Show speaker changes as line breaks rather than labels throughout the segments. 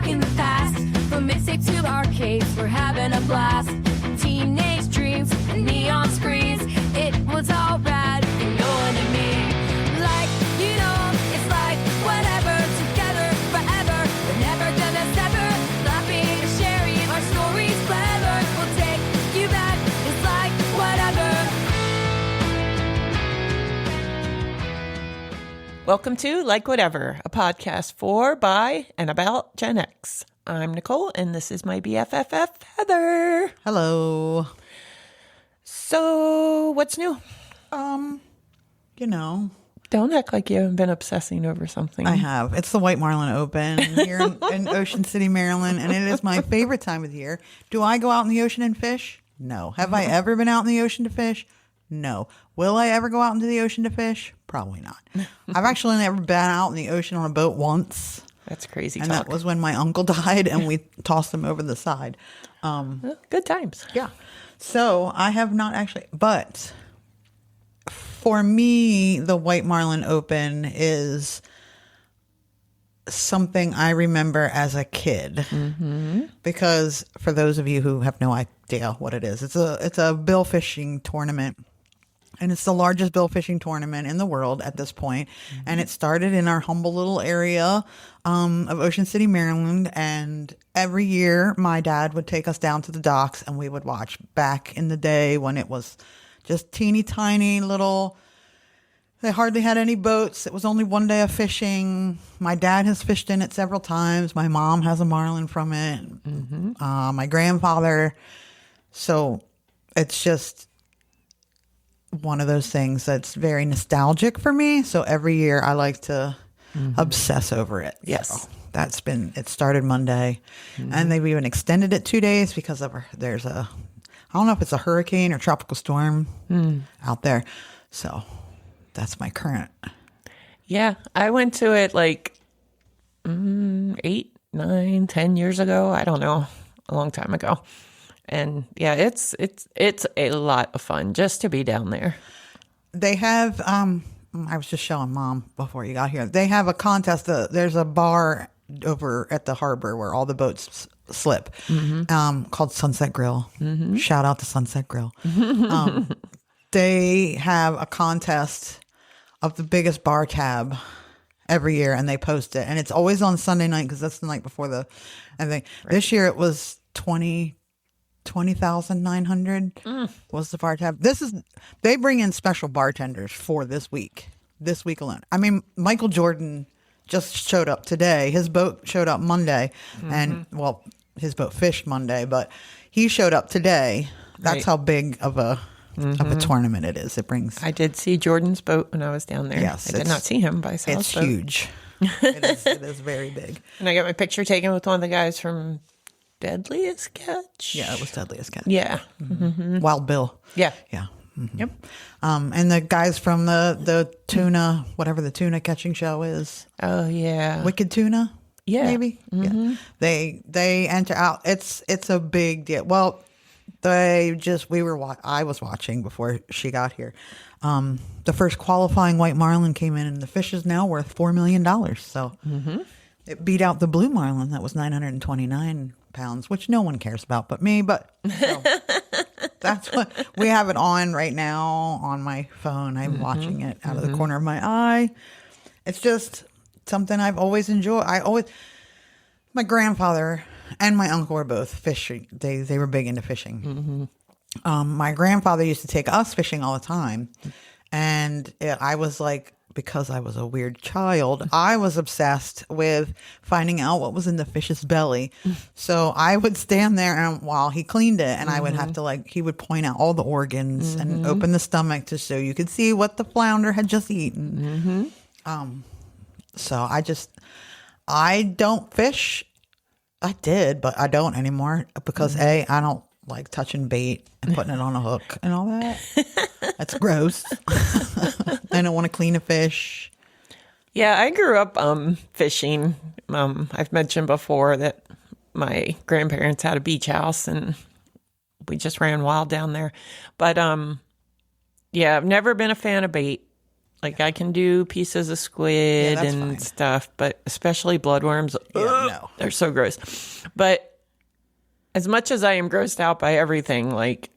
in the past. From mixtape to arcades, we're having a blast. Teenage dreams and neon screens. It was all rad, and no one to me. Like, you know, it's like whatever. Together forever. We're never gonna sever. Laughing, sharing our stories clever. We'll take you back. It's like whatever.
Welcome to Like Whatever, a podcast for, by, and about Gen X. I'm Nicole, and this is my BFFF, Heather.
Hello.
So, what's new?
You know,
Don't act like you haven't been obsessing over something.
I have. It's the White Marlin Open here in Ocean City, Maryland, and it is my favorite time of the year. Do I go out in the ocean and fish? No. Have I ever been out in the ocean to fish? No. Will I ever go out into the ocean to fish? Probably not. I've actually never been out in the ocean on a boat once.
That's crazy
And
talk.
that was when my uncle died and we tossed him over the side.
Good times.
Yeah. So I have not actually, but for me, the White Marlin Open is something I remember as a kid. Because for those of you who have no idea what it is, it's a bill fishing tournament. And it's the largest bill fishing tournament in the world at this point. And it started in our humble little area of Ocean City, Maryland. And every year, my dad would take us down to the docks and we would watch. Back in the day when it was just teeny tiny little, they hardly had any boats. It was only one day of fishing. My dad has fished in it several times. My mom has a marlin from it. My grandfather. So it's just one of those things that's very nostalgic for me. So every year I like to obsess over it.
Yes.
So it started Monday and they've even extended it 2 days because there's I don't know if it's a hurricane or tropical storm out there. So that's my current.
Yeah, I went to it like 8, 9, 10 years ago. I don't know, a long time ago. And yeah, it's a lot of fun just to be down there.
They have, I was just showing Mom before you got here. They have a contest. There's a bar over at the harbor where all the boats slip called Sunset Grill. Shout out to Sunset Grill. They have a contest of the biggest bar tab every year, and they post it. And it's always on Sunday night because that's the night before I think. This year it was 20,900 was the bar tab. They bring in special bartenders for this week alone. I mean, Michael Jordan just showed up today. His boat showed up Monday and well, his boat fished Monday, but he showed up today. That's how big of a tournament it is. It brings.
I did see Jordan's boat when I I was down there.
Yes,
I did not see him, but I saw his
it's
boat.
huge. It is very big.
And I got my picture taken with one of the guys from Deadliest Catch.
Yeah, it was Deadliest Catch.
Yeah.
Wild Bill.
Yeah.
Yeah.
Yep.
And the guys from the tuna, whatever the tuna catching show is.
Oh yeah.
Wicked Tuna.
Yeah.
Maybe. Yeah. They enter out. It's a big deal. Well, I was watching before she got here. The first qualifying white marlin came in, and the fish is now worth $4 million. So it beat out the blue marlin that was 929 pounds, which no one cares about but me. But so, that's what we have it on right now on my phone. I'm watching it out of the corner of my eye. It's just something I've always enjoyed. My grandfather and my uncle were both fishing. They were big into fishing. My grandfather used to take us fishing all the time. And I was like, because I was a weird child, I was obsessed with finding out what was in the fish's belly. So I would stand there while he cleaned it, and I would have to he would point out all the organs and open the stomach so you could see what the flounder had just eaten. So I don't fish. I did, but I don't anymore because I don't like touching bait and putting it on a hook and all that. That's gross. I don't want to clean a fish.
Yeah, I grew up fishing. I've mentioned before that my grandparents had a beach house and we just ran wild down there. But yeah, I've never been a fan of bait. Like I can do pieces of squid
that's
and
fine.
stuff, but especially bloodworms.
No.
They're so gross. But as much as I am grossed out by everything, like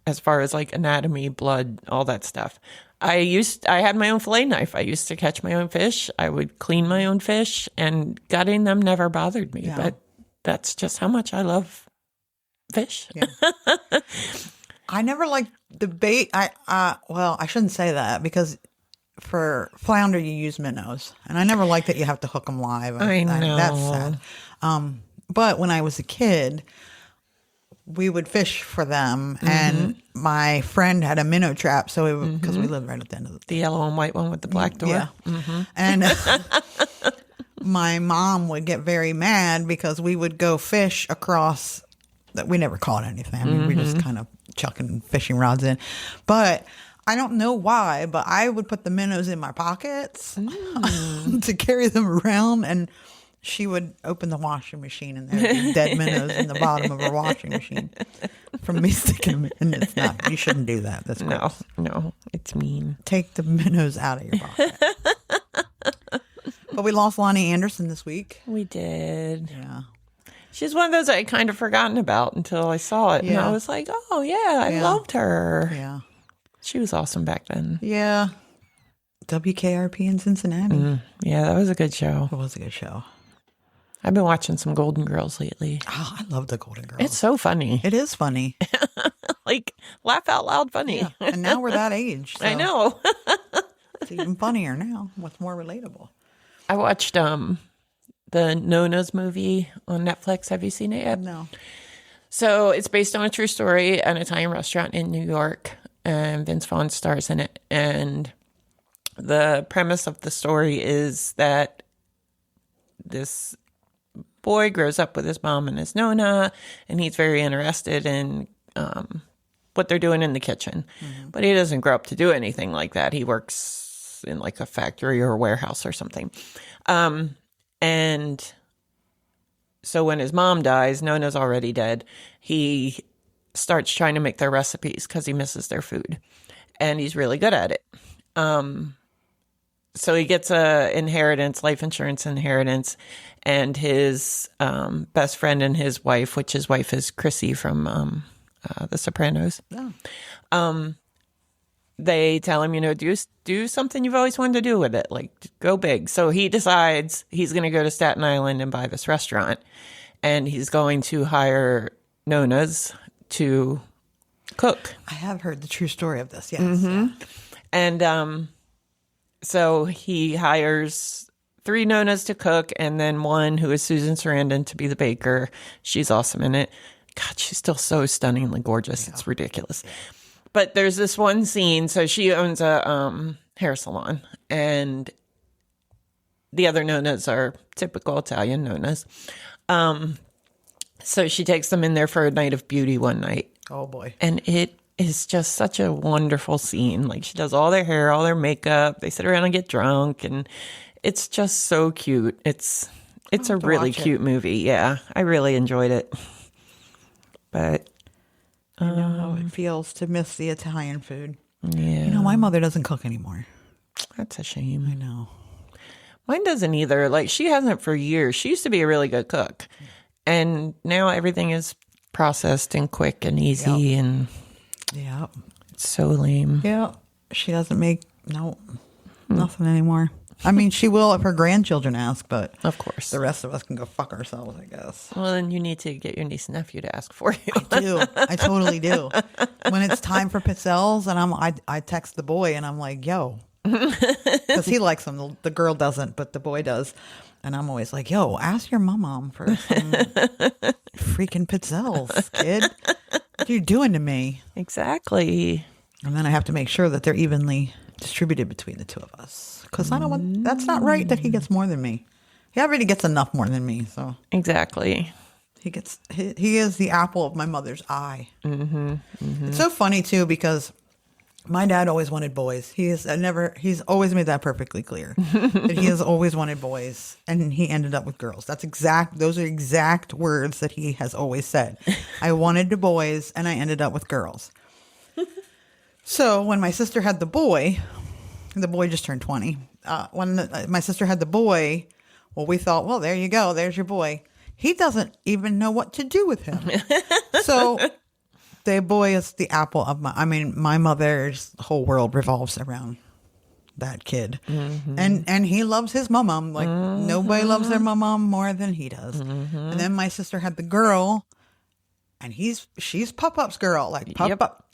as far as like anatomy, blood, all that stuff, I had my own fillet knife. I used to catch my own fish. I would clean my own fish, and gutting them never bothered me.
Yeah.
But that's just how much I love fish.
Yeah. I never liked the bait. Well, I shouldn't say that because for flounder you use minnows, and I never liked that you have to hook them live.
I know.
That's sad. But when I was a kid, we would fish for them, and my friend had a minnow trap, so because we lived right at the end of
The yellow and white one with the black door.
yeah, and my mom would get very mad because we would go fish across. That we never caught anything. I mean, we just kind of chucking fishing rods in, but I don't know why. But I would put the minnows in my pockets to carry them around, and she would open the washing machine, and there'd be dead minnows in the bottom of her washing machine from me sticking them in. It's not. You shouldn't do that. That's gross.
No, it's mean.
Take the minnows out of your pocket. But we lost Lonnie Anderson this week.
We did.
Yeah.
She's one of those I had kind of forgotten about until I saw it. And
Yeah.
I was like, oh, yeah, I loved her.
Yeah.
She was awesome back then.
Yeah. WKRP in Cincinnati.
Yeah, that was a good show.
It was a good show.
I've been watching some Golden Girls lately.
Oh, I love the Golden Girls.
It's so funny.
It is funny.
Like, laugh out loud funny.
Yeah. And now we're that age. So
I know.
it's even funnier now. What's more relatable?
I watched the Nona's movie on Netflix. Have you seen it yet?
No.
So it's based on a true story, an Italian restaurant in New York, and Vince Vaughn stars in it. And the premise of the story is that this boy grows up with his mom and his Nona, and he's very interested in what they're doing in the kitchen. But he doesn't grow up to do anything like that. He works in like a factory or a warehouse or something. And so when his mom dies, Nona's already dead, he starts trying to make their recipes because he misses their food. And he's really good at it. So he gets a inheritance, life insurance inheritance, and his best friend and his wife, which his wife is Chrissy from The Sopranos.
Oh.
They tell him, do something you've always wanted to do with it, like go big. So he decides he's going to go to Staten Island and buy this restaurant, and he's going to hire Nona's to cook.
I have heard the true story of this. Yes. Yeah.
And so he hires 3 Nonas to cook, and then one who is Susan Sarandon to be the baker. She's awesome in it. God, she's still so stunningly gorgeous. It's ridiculous. But there's this one scene. So she owns a hair salon, and the other Nonas are typical Italian Nonas. So she takes them in there for a night of beauty one night.
Oh, boy.
And it is just such a wonderful scene. Like, she does all their hair, all their makeup. They sit around and get drunk, and it's just so cute. It's a really cute movie. Yeah, I really enjoyed it. But
I know how it feels to miss the Italian food.
yeah,
My mother doesn't cook anymore.
that's a shame.
I know.
Mine doesn't either. Like, she hasn't for years. She used to be a really good cook, and now everything is processed and quick and easy, and
Yeah.
it's so lame.
Yeah. She doesn't make, nothing anymore. I mean, she will if her grandchildren ask, but
Of course.
the rest of us can go fuck ourselves, I guess.
Well, then you need to get your niece and nephew to ask for you.
I do. I totally do. When it's time for pizzelles, and I text the boy, and I'm like, yo. Because he likes them. The girl doesn't, but the boy does. And I'm always like, yo, ask your mom for some freaking pizzelles, kid. What are you doing to me?
Exactly.
And then I have to make sure that they're evenly distributed between the two of us. Because I don't want, that's not right that he gets more than me. He already gets enough more than me. So
Exactly.
he is the apple of my mother's eye. It's so funny too, because my dad always wanted boys. He's always made that perfectly clear that he has always wanted boys, and he ended up with girls. Those are exact words that he has always said. I wanted the boys, and I ended up with girls. So when my sister had the boy, The boy just turned 20. When my sister had the boy, well, we thought, well, there you go. There's your boy. He doesn't even know what to do with him. So the boy is the apple of my mother's whole world revolves around that kid. And he loves his mom. Like nobody loves their mom more than he does. And then my sister had the girl, and she's Pup-Up's girl. Like Pup-Up,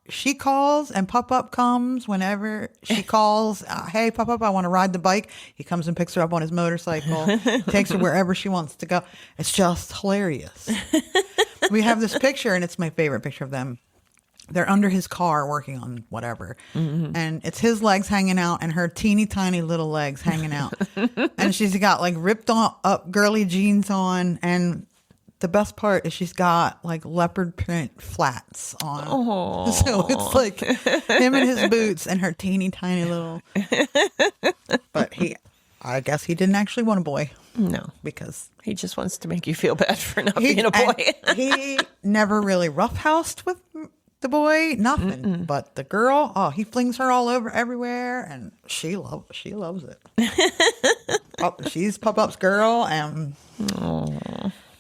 she calls and Pup-Up comes whenever she calls. Hey, Pup-Up, I want to ride the bike. He comes and picks her up on his motorcycle, takes her wherever she wants to go. It's just hilarious. We have this picture, and it's my favorite picture of them. They're under his car working on whatever. And it's his legs hanging out and her teeny tiny little legs hanging out. And she's got like ripped up girly jeans on. And the best part is she's got like leopard print flats on. Oh. So it's like him in his boots and her teeny tiny little. But I guess he didn't actually want a boy.
No.
Because
he just wants to make you feel bad for not being a boy.
He never really roughhoused with the boy, nothing. But the girl, he flings her all over everywhere, and she loves it. She's Pup-Up's girl, and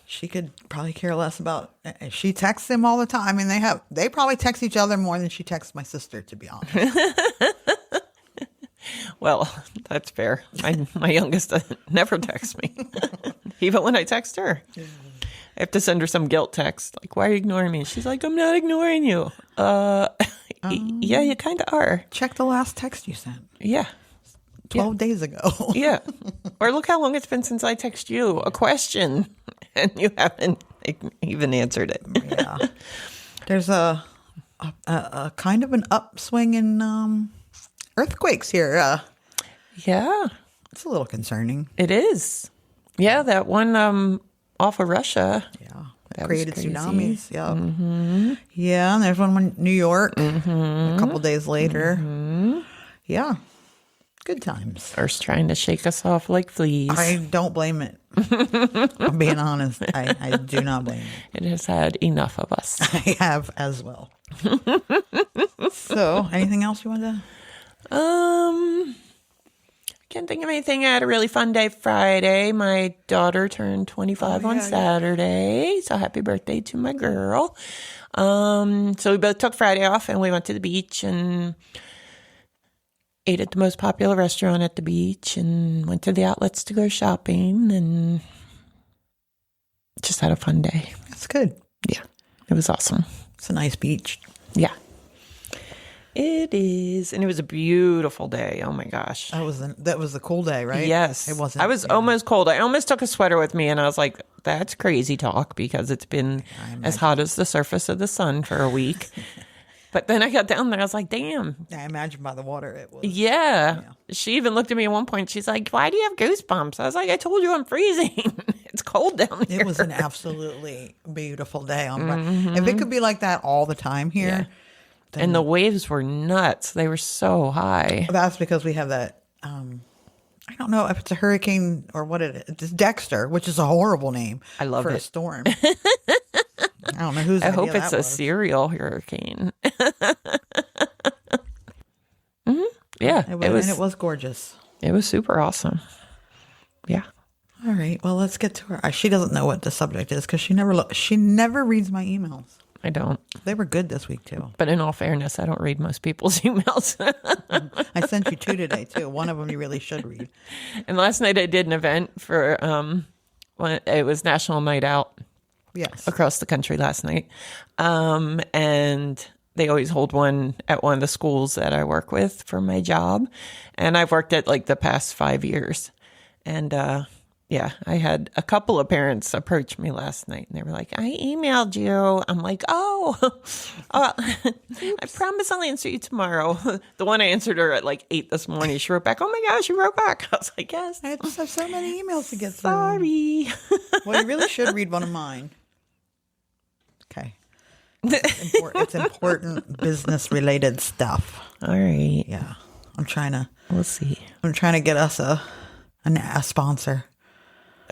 she could probably care less about. She texts him all the time. I mean, they probably text each other more than she texts my sister, to be honest.
Well, that's fair. My youngest never texts me, even when I text her. I have to send her some guilt text, like, why are you ignoring me? She's like, I'm not ignoring you. Yeah, you kind of are.
Check the last text you sent.
Yeah.
12 days ago.
Yeah. Or look how long it's been since I text you a question, and you haven't even answered it.
Yeah. There's a kind of an upswing in earthquakes here.
Yeah.
It's a little concerning.
It is. Yeah, that one off of Russia.
Yeah. That created
was crazy.
Tsunamis. Yeah. Yeah. And there's one in New York a couple days later. Yeah. Good times.
Earth's trying to shake us off like fleas.
I don't blame it. I'm being honest. I do not blame it.
It has had enough of us.
I have as well. So, anything else you want to?
Can't think of anything. I had a really fun day Friday. My daughter turned 25 on Saturday. So happy birthday to my girl. So we both took Friday off and we went to the beach and ate at the most popular restaurant at the beach and went to the outlets to go shopping and just had a fun day.
That's good.
Yeah, it was awesome.
It's a nice beach.
Yeah. It is. And it was a beautiful day. Oh my gosh.
That was the cool day, right?
Yes.
It wasn't.
I was almost cold. I almost took a sweater with me and I was like, that's crazy talk because it's been as hot as the surface of the sun for a week. But then I got down there, I was like, damn.
I imagine by the water it was.
Yeah. She even looked at me at one point. She's like, why do you have goosebumps? I was like, I told you I'm freezing. It's cold down here.
It was an absolutely beautiful day on Friday. If it could be like that all the time here.
Yeah. And the waves were nuts. They were so high.
That's because we have that, I don't know if it's a hurricane or what it is. It's Dexter, which is a horrible name for a storm. I don't know whose
I
idea
hope it's
that
a
was.
serial hurricane. Yeah,
it was gorgeous.
It was super awesome. Yeah.
All right. Well, let's get to her. She doesn't know what the subject is because she never reads my emails.
I don't.
They were good this week too.
But in all fairness, I don't read most people's emails.
I sent you 2 today too. One of them you really should read.
And last night I did an event for it was National Night Out.
Yes.
Across the country last night. And they always hold one at one of the schools that I work with for my job. And I've worked at like the past 5 years. And yeah, I had a couple of parents approach me last night and they were like, I emailed you. I'm like, I promise I'll answer you tomorrow. The one I answered her at like 8 this morning, she wrote back, oh my gosh, you wrote back. I was like, yes.
I just have so many emails to get through.
Sorry.
Well, you really should read one of mine. Okay. It's important business related stuff.
All right.
Yeah.
We'll see.
I'm trying to get us a sponsor.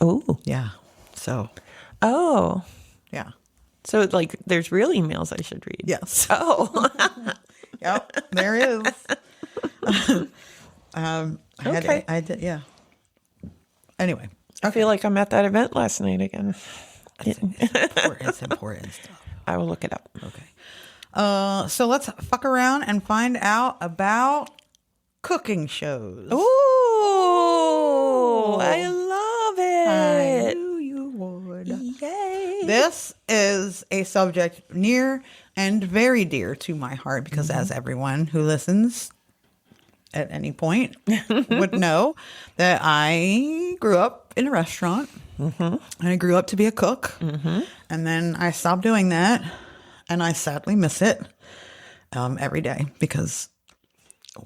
Oh.
Yeah. So.
Oh.
Yeah.
So like there's real emails I should read.
Yes.
Oh.
Yep. There is. I did, yeah. Anyway,
I feel like I'm at that event last night again.
it's important stuff.
I will look it up.
Okay. So let's fuck around and find out about cooking shows.
Ooh, I love it.
I knew you would.
Yay.
This is a subject near and very dear to my heart because as everyone who listens at any point would know that I grew up in a restaurant and I grew up to be a cook. And then I stopped doing that and I sadly miss it every day because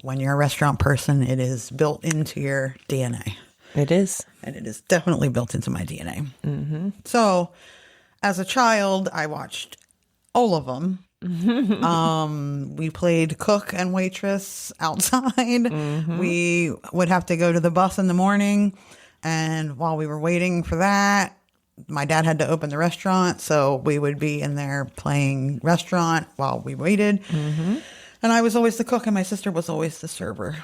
when you're a restaurant person, it is built into your DNA.
It is.
And it is definitely built into my DNA. So as a child, I watched all of them. We played cook and waitress outside. We would have to go to the bus in the morning. And while we were waiting for that, my dad had to open the restaurant. So we would be in there playing restaurant while we waited. And I was always the cook and my sister was always the server.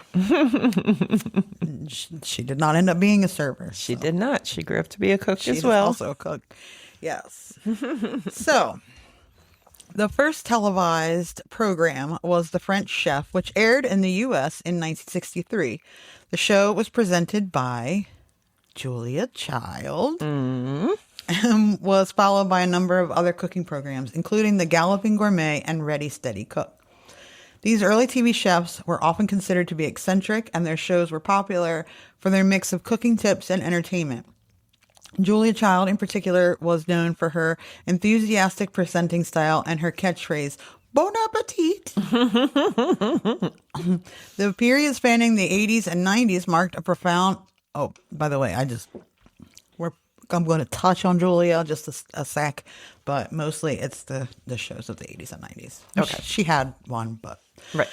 She did not end up being a server.
She did not. She grew up to be a cook
She
as
was
well.
also a cook. Yes. So the first televised program was The French Chef, which aired in the U.S. in 1963. The show was presented by Julia Child and was followed by a number of other cooking programs, including The Galloping Gourmet and Ready Steady Cook. These early TV chefs were often considered to be eccentric, and their shows were popular for their mix of cooking tips and entertainment. Julia Child, in particular, was known for her enthusiastic presenting style and her catchphrase, Bon appetit! The period spanning the 80s and 90s marked a profound... Oh, by the way, I'm going to touch on Julia just a sec, but mostly it's the shows of the 80s and 90s.
Okay.
She had one, but...
Right.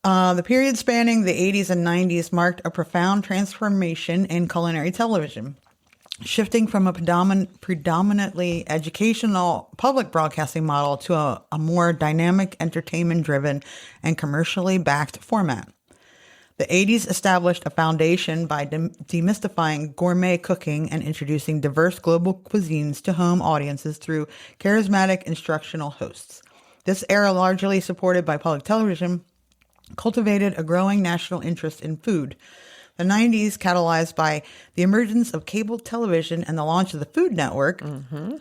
The period spanning the 80s and 90s marked a profound transformation in culinary television, shifting from a predominantly educational public broadcasting model to a more dynamic, entertainment-driven, and commercially backed format. The 80s established a foundation by demystifying gourmet cooking and introducing diverse global cuisines to home audiences through charismatic instructional hosts. This era, largely supported by public television, cultivated a growing national interest in food. The 90s, catalyzed by the emergence of cable television and the launch of the Food Network,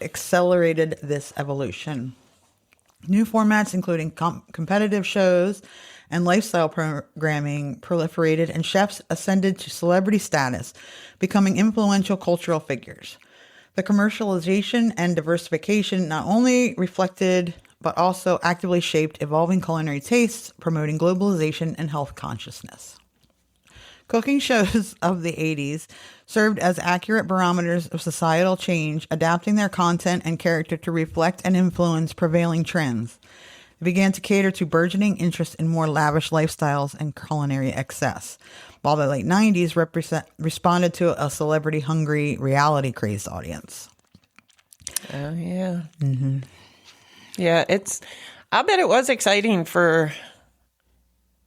accelerated this evolution. New formats, including competitive shows and lifestyle programming, proliferated, and chefs ascended to celebrity status, becoming influential cultural figures. The commercialization and diversification not only reflected but also actively shaped evolving culinary tastes, promoting globalization and health consciousness. Cooking shows of the 80s served as accurate barometers of societal change, adapting their content and character to reflect and influence prevailing trends. They began to cater to burgeoning interest in more lavish lifestyles and culinary excess, while the late 90s responded to a celebrity-hungry, reality-crazed audience.
Oh, yeah. Yeah, I bet it was exciting for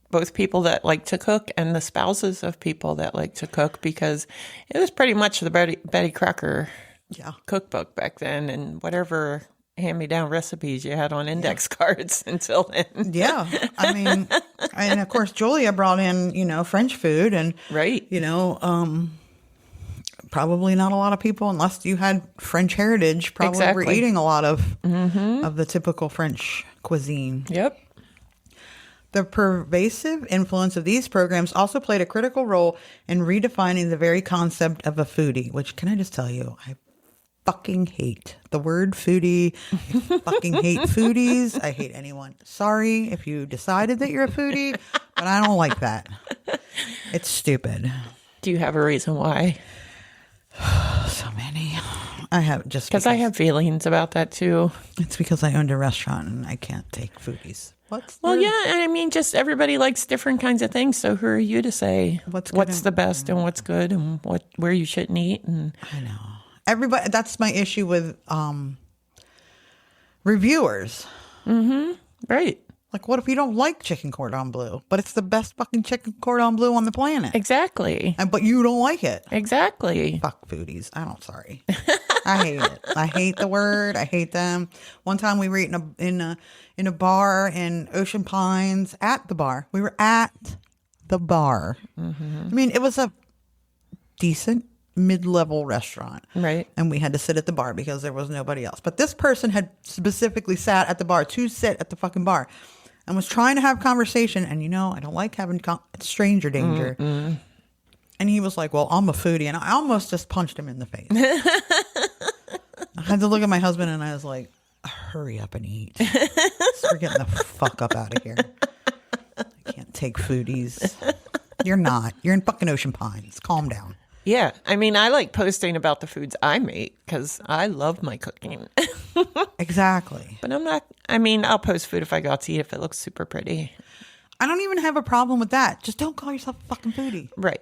both people that like to cook and the spouses of people that like to cook, because it was pretty much the Betty Crocker cookbook back then, and whatever hand-me-down recipes you had on index cards until then.
Yeah. I mean, and of course, Julia brought in, French food and,
right.
Probably not a lot of people, unless you had French heritage, probably were eating a lot of the typical French cuisine.
Yep.
The pervasive influence of these programs also played a critical role in redefining the very concept of a foodie, which, can I just tell you, I fucking hate the word foodie. I fucking hate foodies. I hate anyone. Sorry if you decided that you're a foodie, but I don't like that. It's stupid.
Do you have a reason why?
So many. I have just
because I have feelings about that too.
It's because I owned a restaurant and I can't take foodies.
I mean, just everybody likes different kinds of things. So who are you to say what's the best and what's good and where you shouldn't eat? And
I know everybody. That's my issue with reviewers.
Right.
Like, what if you don't like chicken cordon bleu? But it's the best fucking chicken cordon bleu on the planet.
Exactly.
But you don't like it.
Exactly.
Fuck foodies. Sorry. I hate it. I hate the word. I hate them. One time we were eating in a bar in Ocean Pines at the bar. We were at the bar. Mm-hmm. I mean, it was a decent mid-level restaurant.
Right.
And we had to sit at the bar because there was nobody else. But this person had specifically sat at the bar to sit at the fucking bar and was trying to have conversation. And I don't like having stranger danger. Mm-mm. And he was like, well, I'm a foodie. And I almost just punched him in the face. I had to look at my husband and I was like, hurry up and eat. So we're getting the fuck up out of here. I can't take foodies. You're not. You're in fucking Ocean Pines. Calm down.
Yeah. I mean, I like posting about the foods I make because I love my cooking.
Exactly.
But I'll post food if I go out to eat if it looks super pretty.
I don't even have a problem with that. Just don't call yourself a fucking foodie.
Right.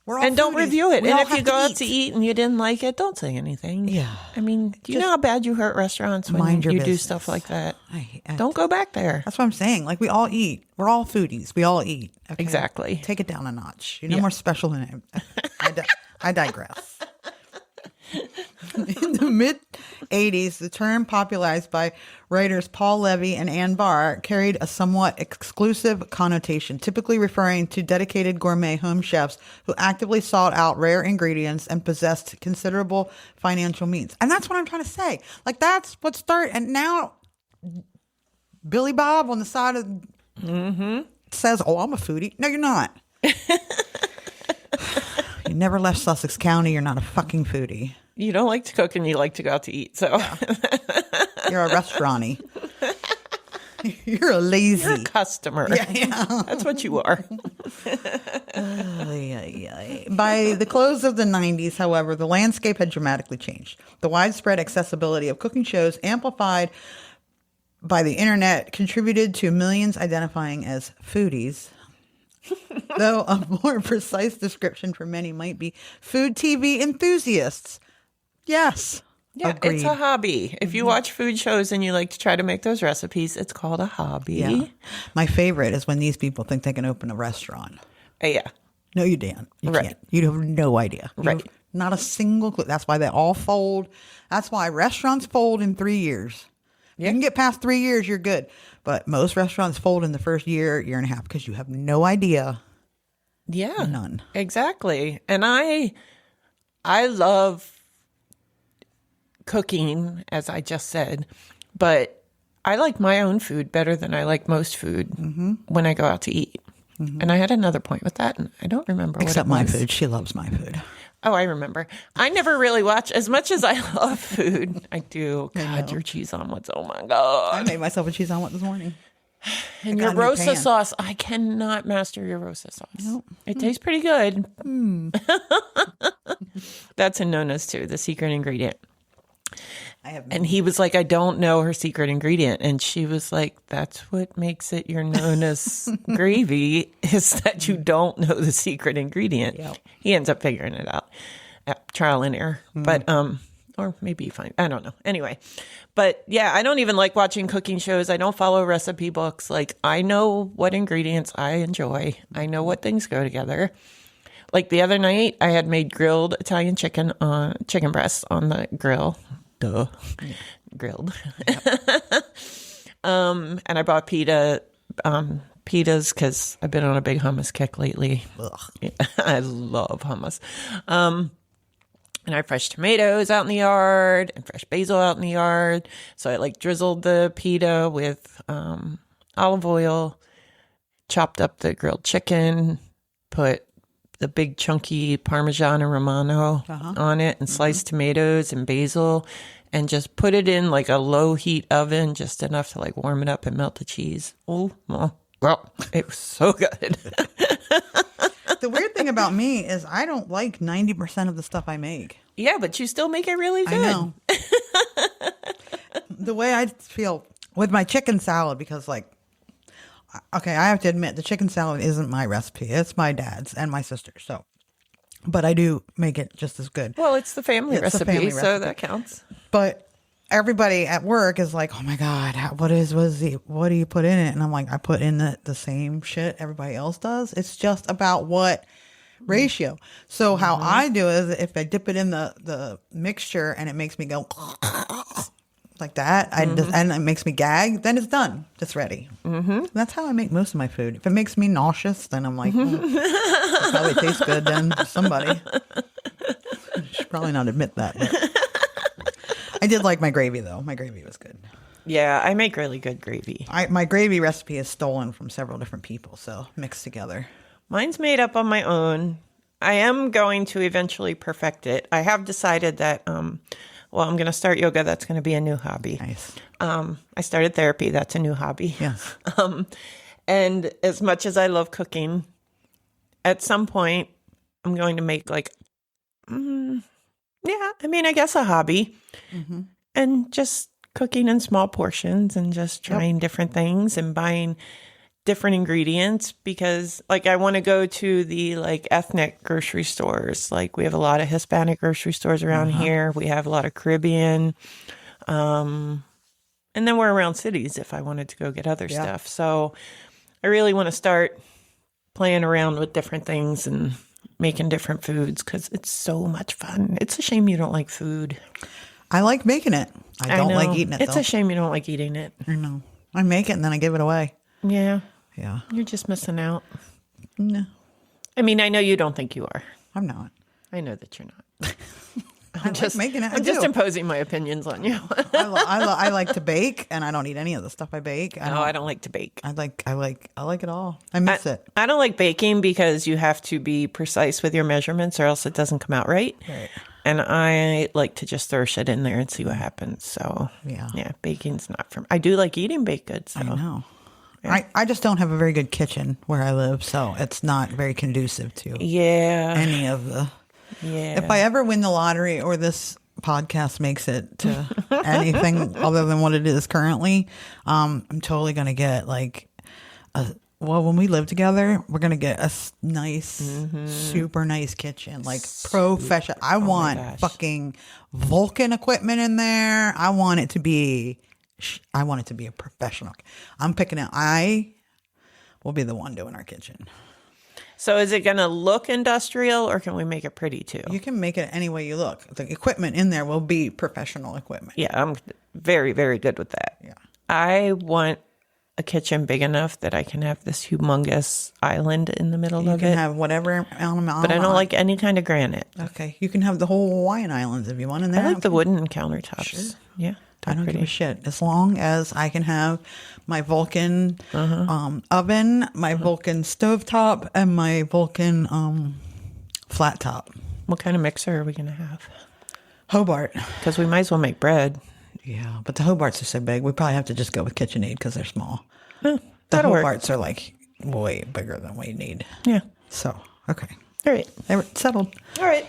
We're all
and don't
foodies.
review it.
We
And
all
if you
have
go
to
out to eat and you didn't like it, don't say anything.
Yeah.
I mean, do you know how bad you hurt restaurants when
Mind your
you do
business.
stuff like that?
I
Don't go back there.
That's what I'm saying. Like, we all eat. We're all foodies. We all eat. Okay?
Exactly.
Take it down a notch. You're no
Yeah.
more special than it. I digress. In the mid-'80s, the term popularized by writers Paul Levy and Ann Barr carried a somewhat exclusive connotation, typically referring to dedicated gourmet home chefs who actively sought out rare ingredients and possessed considerable financial means. And that's what I'm trying to say. Like, that's what started. And now Billy Bob on the side of says, oh, I'm a foodie. No, you're not. You never left Sussex County. You're not a fucking foodie.
You don't like to cook and you like to go out to eat. So
You're a restauranty. You're a lazy.
you're a customer.
Yeah.
That's what you are.
By the close of the 90s, however, the landscape had dramatically changed. The widespread accessibility of cooking shows, amplified by the internet, contributed to millions identifying as foodies. Though a more precise description for many might be food TV enthusiasts. Yes.
Yeah,
Agreed.
it's a hobby. If you watch food shows and you like to try to make those recipes, it's called a hobby.
Yeah. My favorite is when these people think they can open a restaurant.
Yeah.
No, you can't. You
Right.
can't. You have no idea. You
Right.
have not a single clue. That's why they all fold. That's why restaurants fold in 3 years. If you can get past 3 years, you're good. But most restaurants fold in the first year and a half because you have no idea.
Yeah.
None.
Exactly. And I love cooking, as I just said, but I like my own food better than I like most food when I go out to eat. And I had another point with that, and I don't remember
Except
what it
my
was.
food. She loves my food.
Oh, I remember. I never really watch as much as I love food. I do. God, your cheese omelets. Oh my
I
God.
made myself a cheese omelet this morning.
And
got
your
a new
rosa
pan.
sauce. I cannot master your rosa sauce. It tastes pretty good. That's in Nona's too, the secret ingredient.
I have
And he was like, I don't know her secret ingredient. And she was like, that's what makes it your Nona's gravy, is that you don't know the secret ingredient.
Yep.
He ends up figuring it out at trial and error. But, or maybe you find, I don't know. Anyway, but yeah, I don't even like watching cooking shows. I don't follow recipe books. Like, I know what ingredients I enjoy. I know what things go together. Like the other night, I had made grilled Italian chicken breasts on the grill. Duh. Grilled. Yep. And I bought pitas because I've been on a big hummus kick lately.
Ugh.
I love hummus. And I had fresh tomatoes out in the yard and fresh basil out in the yard. So I like drizzled the pita with olive oil, chopped up the grilled chicken, put the big chunky Parmesan and Romano on it, and sliced tomatoes and basil, and just put it in like a low heat oven, just enough to like warm it up and melt the cheese. Oh, well, it was so good.
The weird thing about me is I don't like 90% of the stuff I make.
Yeah, but you still make it really good.
I know. The way I feel with my chicken salad, because like, okay, I have to admit the chicken salad isn't my recipe. It's my dad's and my sister's. So, but I do make it just as good.
Well, it's the family
It's the
recipe,
family
so
recipe.
that counts.
But everybody at work is like, "Oh my god, what do you put in it?" And I'm like, "I put in the same shit everybody else does. It's just about what ratio." So how I do is if I dip it in the mixture and it makes me go like that, and it makes me gag, then it's done. It's ready. That's how I make most of my food. If it makes me nauseous, then I'm like, it probably tastes good. Then somebody should probably not admit that. But I did like my gravy though. My gravy was good.
Yeah, I make really good gravy.
My gravy recipe is stolen from several different people, so mixed together.
Mine's made up on my own. I am going to eventually perfect it. I have decided that, I'm going to start yoga. That's going to be a new hobby.
Nice.
I started therapy. That's a new hobby.
Yes.
And as much as I love cooking, at some point, I'm going to make I guess a hobby. And just cooking in small portions and just trying different things and buying different ingredients, because I want to go to the ethnic grocery stores. We have a lot of Hispanic grocery stores around here. We have a lot of Caribbean. And then we're around cities if I wanted to go get other stuff. So I really want to start playing around with different things and making different foods because it's so much fun. It's a shame you don't like food.
I like making it. I don't like eating it.
It's a shame you don't like eating it.
I know. I make it and then I give it away.
Yeah.
Yeah.
You're just missing out.
No.
I mean, I know you don't think you are.
I'm not.
I know that you're not.
I'm just making it.
I'm just imposing my opinions on you.
I like to bake, and I don't eat any of the stuff I bake.
I don't like to bake.
I like it all. I miss it.
I don't like baking because you have to be precise with your measurements, or else it doesn't come out right.
Right.
And I like to just throw shit in there and see what happens. So yeah, baking's not for me. I do like eating baked goods. So.
I know. Yeah. I just don't have a very good kitchen where I live, so it's not very conducive to any of the. Yeah. If I ever win the lottery or this podcast makes it to anything other than what it is currently, I'm totally going to get when we live together, we're going to get a nice, super nice kitchen, professional. I want fucking Vulcan equipment in there. I want it to be a professional. I'm picking it. I will be the one doing our kitchen.
So is it going to look industrial or can we make it pretty too?
You can make it any way you look. The equipment in there will be professional equipment.
Yeah, I'm very, very good with that.
Yeah.
I want a kitchen big enough that I can have this humongous island in the middle of it.
You can have whatever element.
But I don't like any kind of granite.
Okay. You can have the whole Hawaiian Islands if you want in there.
I like the wooden countertops. Sure. Yeah.
I don't give a shit. As long as I can have my Vulcan oven, my Vulcan stovetop, and my Vulcan flat top.
What kind of mixer are we going to have?
Hobart.
Because we might as well make bread.
Yeah, but the Hobarts are so big. We probably have to just go with KitchenAid because they're small. The Hobarts are way bigger than we need.
Yeah.
So, okay.
All right.
They were settled.
All right.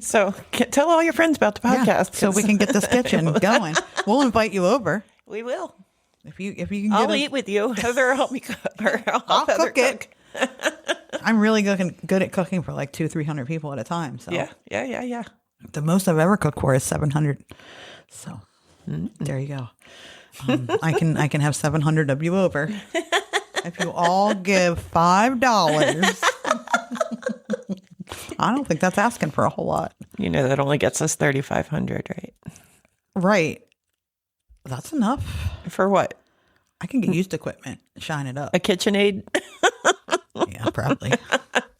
So tell all your friends about the podcast.
So we can get this kitchen going. We'll invite you over.
We will.
If you can
I'll eat with you. Heather, help me cook.
I'll cook it. I'm really good at cooking for 200-300 people at a time. So
Yeah.
The most I've ever cooked for is 700. So there you go. I can have 700 of you over. If you all give $5. I don't think that's asking for a whole lot.
You know that only gets us 3,500, right?
Right. That's enough.
For what?
I can get used equipment, shine it up.
A KitchenAid?
Yeah, probably.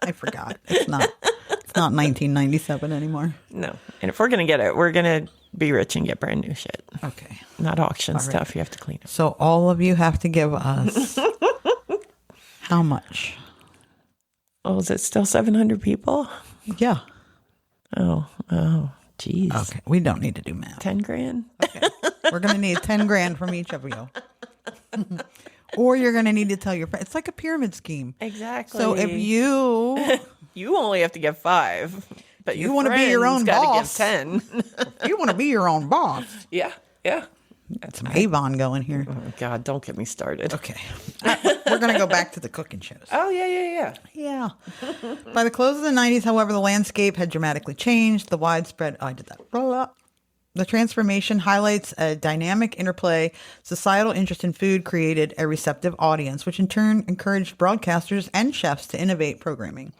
I forgot. It's not 1997 anymore.
No. And if we're going to get it, we're going to be rich and get brand new shit.
Okay.
Not auction stuff you have to clean up.
So all of you have to give us how much?
Oh, is it still 700 people?
Yeah.
Oh, geez.
Okay. We don't need to do math.
10 grand?
Okay. We're going to need 10 grand from each of you. Or you're going to need to tell your friends. It's like a pyramid scheme.
Exactly.
So if you...
You only have to give 5. But
you want to be your own boss.
Give 10.
You want to be your own boss.
Yeah.
Got some Avon going here.
Oh, God, don't get me started.
Okay. We're going to go back to the cooking shows.
Oh, yeah.
Yeah. By the close of the 90s, however, the landscape had dramatically changed. The widespread... Oh, I did that. The transformation highlights a dynamic interplay. Societal interest in food created a receptive audience, which in turn encouraged broadcasters and chefs to innovate programming.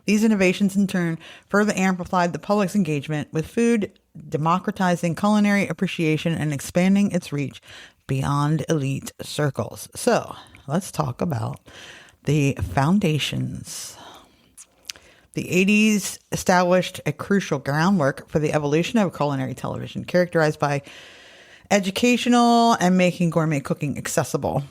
These innovations, in turn, further amplified the public's engagement with food, democratizing culinary appreciation and expanding its reach beyond elite circles. So, let's talk about the foundations. The 80s established a crucial groundwork for the evolution of culinary television, characterized by educational and making gourmet cooking accessible.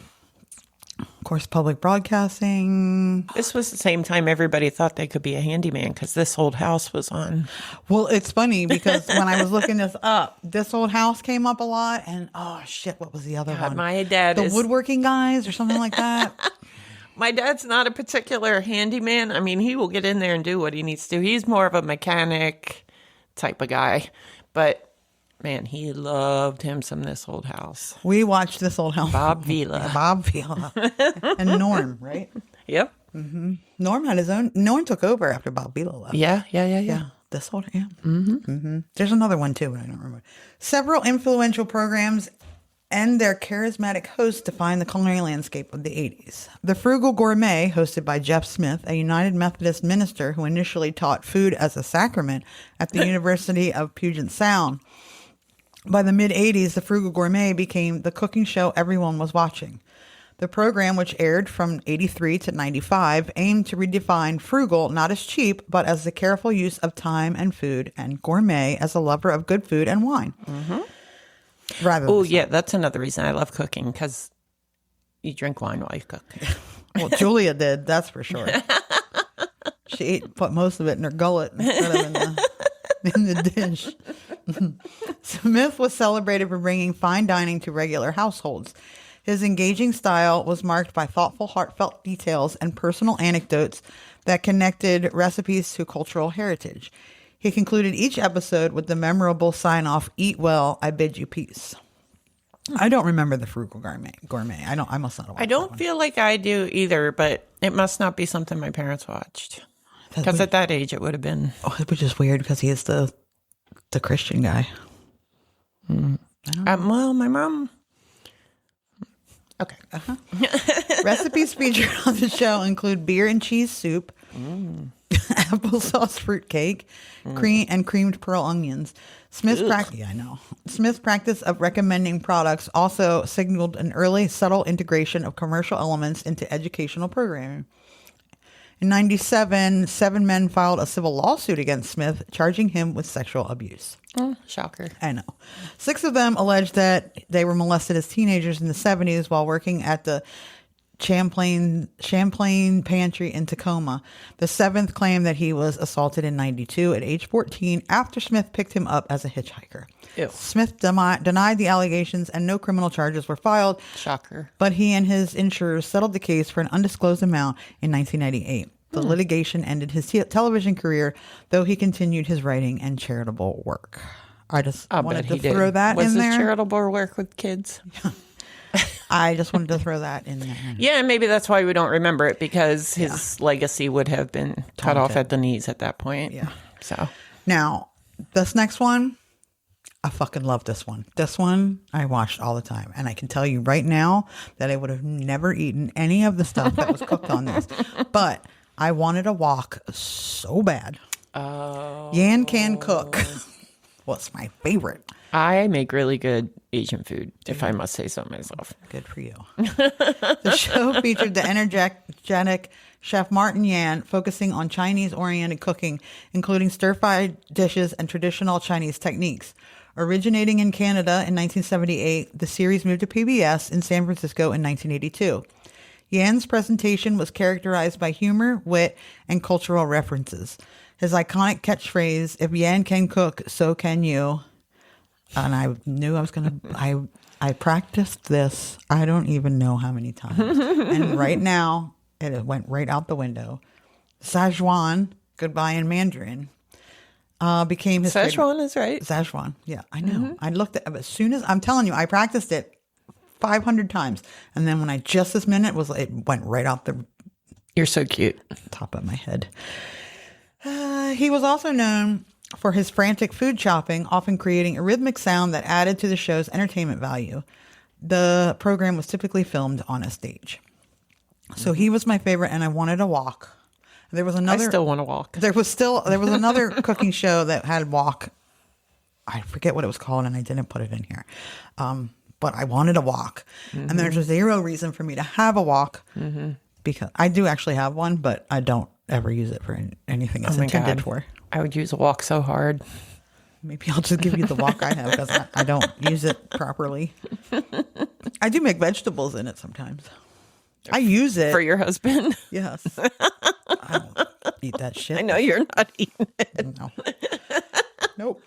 Of course, public broadcasting.
This was the same time everybody thought they could be a handyman because This Old House was on.
Well, it's funny because when I was looking this up, This Old House came up a lot. And, oh, shit, what was the other one?
My dad
The Woodworking Guys or something like that.
My dad's not a particular handyman. I mean, he will get in there and do what he needs to. He's more of a mechanic type of guy. But, man, he loved him some This Old House.
We watched This Old House.
Bob Vila.
Bob Vila. And Norm, right?
Yep.
Mm-hmm. Norm had his own. Norm took over after Bob Vila left.
Yeah.
This Old, yeah. Mm-hmm. There's another one, too, but I don't remember. Several influential programs and their charismatic hosts defined the culinary landscape of the 80s. The Frugal Gourmet, hosted by Jeff Smith, a United Methodist minister who initially taught food as a sacrament at the University of Puget Sound. By the mid-80s, the Frugal Gourmet became the cooking show everyone was watching. The program, which aired from 83 to 95, aimed to redefine frugal not as cheap, but as the careful use of time and food, and gourmet as a lover of good food and wine. Mm-hmm.
Oh, yeah, that's another reason I love cooking, because you drink wine while you cook.
Well, Julia did, that's for sure. She put most of it in her gullet instead of in the dish. Smith was celebrated for bringing fine dining to regular households. His engaging style was marked by thoughtful, heartfelt details and personal anecdotes that connected recipes to cultural heritage. He concluded each episode with the memorable sign-off, "Eat well, I bid you peace." I don't remember the Frugal Gourmet. I must not have watched
I don't feel like I do either, but it must not be something my parents watched. Because at that age, it would have been.
Oh, which is weird because he is the Christian guy.
Well, my mom. Okay.
Recipes featured on the show include beer and cheese soup, applesauce fruitcake, creamed pearl onions. Smith's practice of recommending products also signaled an early subtle integration of commercial elements into educational programming. In 1997, 7 men filed a civil lawsuit against Smith, charging him with sexual abuse.
Shocker.
I know. 6 of them alleged that they were molested as teenagers in the 70s while working at the Champlain Pantry in Tacoma. The 7th claimed that he was assaulted in 92 at age 14 after Smith picked him up as a hitchhiker.
Ew.
Smith denied the allegations and no criminal charges were filed.
Shocker.
But he and his insurers settled the case for an undisclosed amount in 1998. The litigation ended his television career, though he continued his writing and charitable work. I just wanted to throw that in there.
Was his charitable work with kids?
I just wanted to throw that in there.
Yeah, maybe that's why we don't remember it, because his legacy would have been cut off at the knees at that point.
Yeah.
So
now, this next one, I fucking love this one. This one I watched all the time. And I can tell you right now that I would have never eaten any of the stuff that was cooked on this. But I wanted a wok so bad.
Oh.
Yan Can Cook was my favorite.
I make really good Asian food, if I must say so myself.
Good for you. The show featured the energetic Chef Martin Yan, focusing on Chinese-oriented cooking, including stir-fried dishes and traditional Chinese techniques. Originating in Canada in 1978, the series moved to PBS in San Francisco in 1982. Yan's presentation was characterized by humor, wit, and cultural references. His iconic catchphrase, "If Yan can cook, so can you." And I knew I was going to, I practiced this, I don't even know how many times. And right now, it went right out the window. Szechuan, goodbye in Mandarin, became his
Szechuan is right.
Szechuan, yeah, I know. I looked at it as soon as, I'm telling you, I practiced it 500 times. And then when I just this minute it went right out the
You're so cute.
top of my head. He was also known for his frantic food chopping, often creating a rhythmic sound that added to the show's entertainment value. The program was typically filmed on a stage. So he was my favorite, and I wanted a wok. There was another.
I still want to walk.
There was another cooking show that had wok. I forget what it was called, and I didn't put it in here. But I wanted a wok, and there's zero reason for me to have a wok because I do actually have one, but I don't ever use it for anything it's intended for.
I would use a wok so hard.
Maybe I'll just give you the wok I have because I don't use it properly. I do make vegetables in it sometimes. I use it
For your husband?
Yes. I don't eat that shit.
I know you're not eating it.
No. Nope.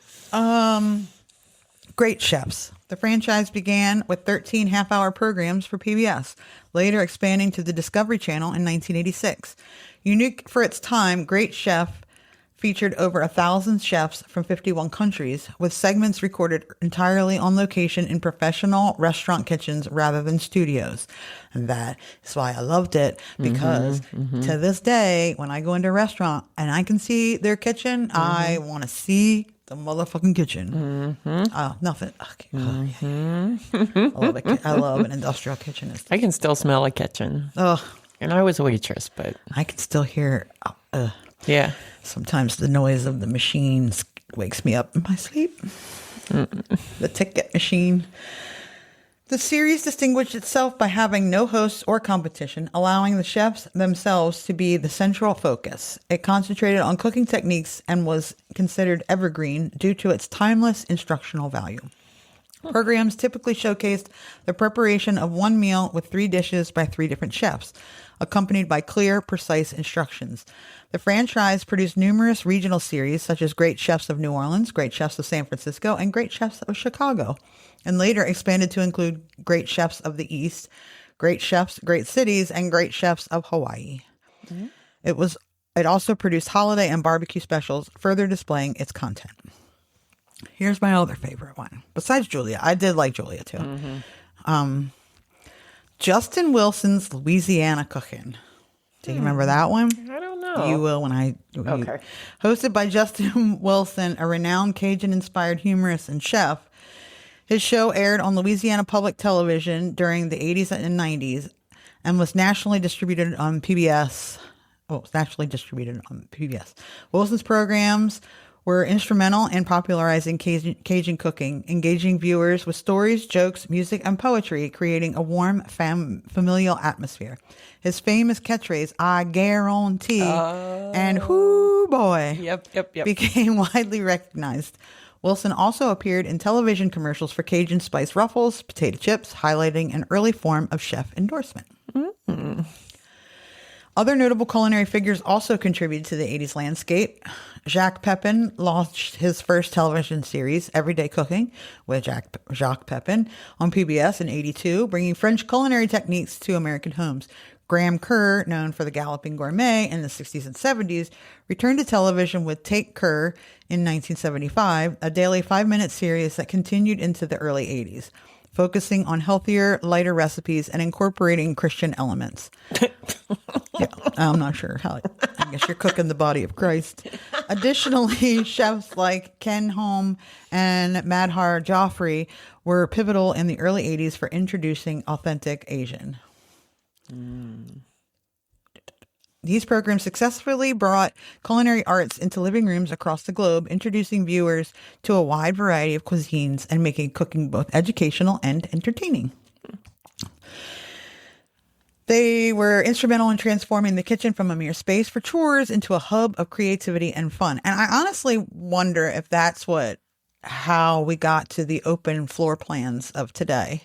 Great Chefs. The franchise began with 13 half-hour programs for PBS, later expanding to the Discovery Channel in 1986. Unique for its time, Great Chef featured over 1,000 chefs from 51 countries, with segments recorded entirely on location in professional restaurant kitchens rather than studios. And that is why I loved it, because to this day, when I go into a restaurant and I can see their kitchen, I want to see the motherfucking kitchen. Nothing. Okay. Oh, yeah. I love it. I love an industrial kitchen.
I can still smell a kitchen.
Oh,
And I was a waitress, but
I can still hear.
yeah.
Sometimes the noise of the machines wakes me up in my sleep. The ticket machine. The series distinguished itself by having no hosts or competition, allowing the chefs themselves to be the central focus. It concentrated on cooking techniques and was considered evergreen due to its timeless instructional value. Programs typically showcased the preparation of one meal with 3 dishes by 3 different chefs, accompanied by clear, precise instructions. The franchise produced numerous regional series such as Great Chefs of New Orleans, Great Chefs of San Francisco, and Great Chefs of Chicago, and later expanded to include Great Chefs of the East, Great Chefs, Great Cities, and Great Chefs of Hawaii. It also produced holiday and barbecue specials, further displaying its content. Here's my other favorite one. Besides Julia, I did like Julia too. Justin Wilson's Louisiana Cookin. Do you remember that one?
I don't know.
You will when
Okay.
Hosted by Justin Wilson, a renowned Cajun-inspired humorist and chef. His show aired on Louisiana public television during the 80s and 90s and was nationally distributed on PBS. Wilson's programs were instrumental in popularizing Cajun cooking, engaging viewers with stories, jokes, music, and poetry, creating a warm, familial atmosphere. His famous catchphrase, "I guarantee," and "Whoo boy,"
Yep.
became widely recognized. Wilson also appeared in television commercials for Cajun spice ruffles, potato chips, highlighting an early form of chef endorsement. Other notable culinary figures also contributed to the 80s landscape. Jacques Pepin launched his first television series, Everyday Cooking, with Jacques Pepin on PBS in 1982, bringing French culinary techniques to American homes. Graham Kerr, known for The Galloping Gourmet in the 60s and 70s, returned to television with Take Kerr in 1975, a daily 5-minute series that continued into the early 80s, focusing on healthier, lighter recipes and incorporating Christian elements. Yeah, I'm not sure how. I guess you're cooking the body of Christ. Additionally, chefs like Ken Hom and Madhar Jaffrey were pivotal in the early 80s for introducing authentic Asian. These programs successfully brought culinary arts into living rooms across the globe, introducing viewers to a wide variety of cuisines and making cooking both educational and entertaining. They were instrumental in transforming the kitchen from a mere space for chores into a hub of creativity and fun. And I honestly wonder if that's how we got to the open floor plans of today.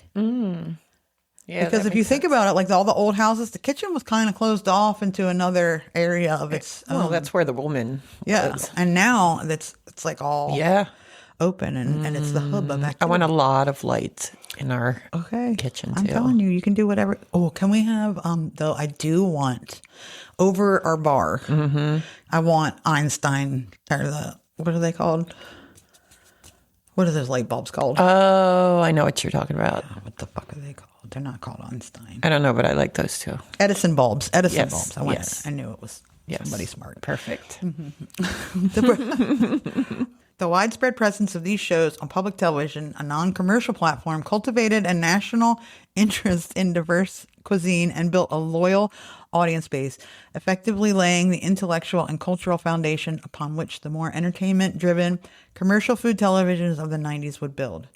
Yeah,
because if you think about it, like all the old houses, the kitchen was kind of closed off into another area of its own.
Well, that's where the woman was.
And now it's like all open and it's the hub of activity.
I want a lot of light in our kitchen, too.
I'm telling you, you can do whatever. Oh, can we have, though, I do want, over our bar, I want Einstein, or what are they called? What are those light bulbs called?
Oh, I know what you're talking about.
What the fuck are they called? They're not called Einstein.
I don't know, but I like those too.
Edison bulbs. Edison
Yes,
bulbs. I
yes.
I knew it was.
Yes.
Somebody smart.
Perfect.
The widespread presence of these shows on public television, a non-commercial platform, cultivated a national interest in diverse cuisine and built a loyal audience base, effectively laying the intellectual and cultural foundation upon which the more entertainment-driven commercial food televisions of the 90s would build.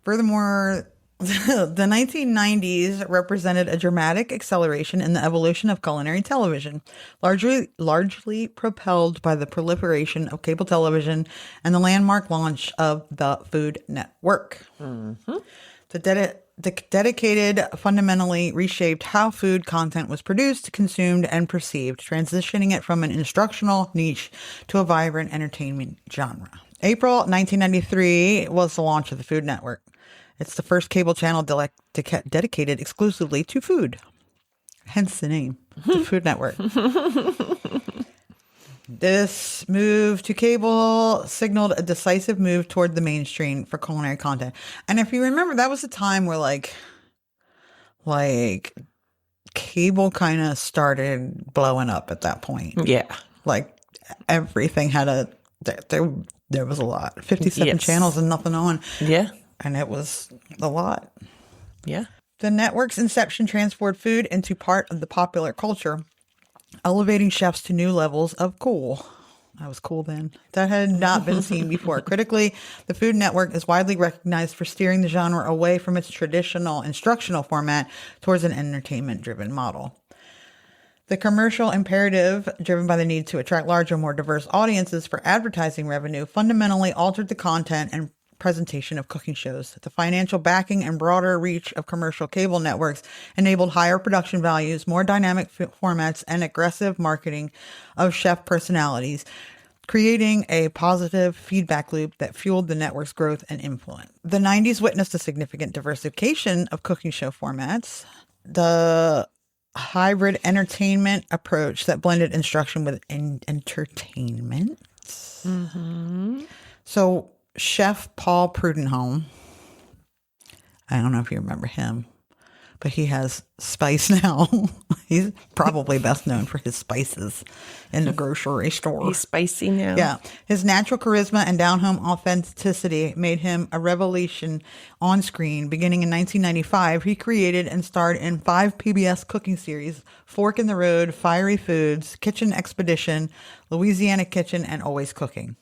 Furthermore, the 1990s represented a dramatic acceleration in the evolution of culinary television, largely propelled by the proliferation of cable television and the landmark launch of the Food Network. Mm-hmm. The dedicated fundamentally reshaped how food content was produced, consumed, and perceived, transitioning it from an instructional niche to a vibrant entertainment genre. April 1993 was the launch of the Food Network. It's the first cable channel dedicated exclusively to food. Hence the name, the Food Network. This move to cable signaled a decisive move toward the mainstream for culinary content. And if you remember, that was a time where like cable kind of started blowing up at that point.
Yeah.
Like everything had there was a lot. 57 channels and nothing on.
Yeah.
And it was a lot.
Yeah.
The network's inception transformed food into part of the popular culture, elevating chefs to new levels of cool. That was cool then. That had not been seen before. Critically, the Food Network is widely recognized for steering the genre away from its traditional instructional format towards an entertainment-driven model. The commercial imperative, driven by the need to attract larger, more diverse audiences for advertising revenue, fundamentally altered the content and presentation of cooking shows. The financial backing and broader reach of commercial cable networks enabled higher production values, more dynamic formats, and aggressive marketing of chef personalities, creating a positive feedback loop that fueled the network's growth and influence. The 90s witnessed a significant diversification of cooking show formats. The hybrid entertainment approach that blended instruction with entertainment. Mm-hmm. So Chef Paul Prud'homme, I don't know if you remember him, but he has Spice Now. He's probably best known for his spices in the grocery store.
He's spicy now.
Yeah. His natural charisma and down-home authenticity made him a revelation on screen. Beginning in 1995, he created and starred in 5 PBS cooking series: Fork in the Road, Fiery Foods, Kitchen Expedition, Louisiana Kitchen, and Always Cooking.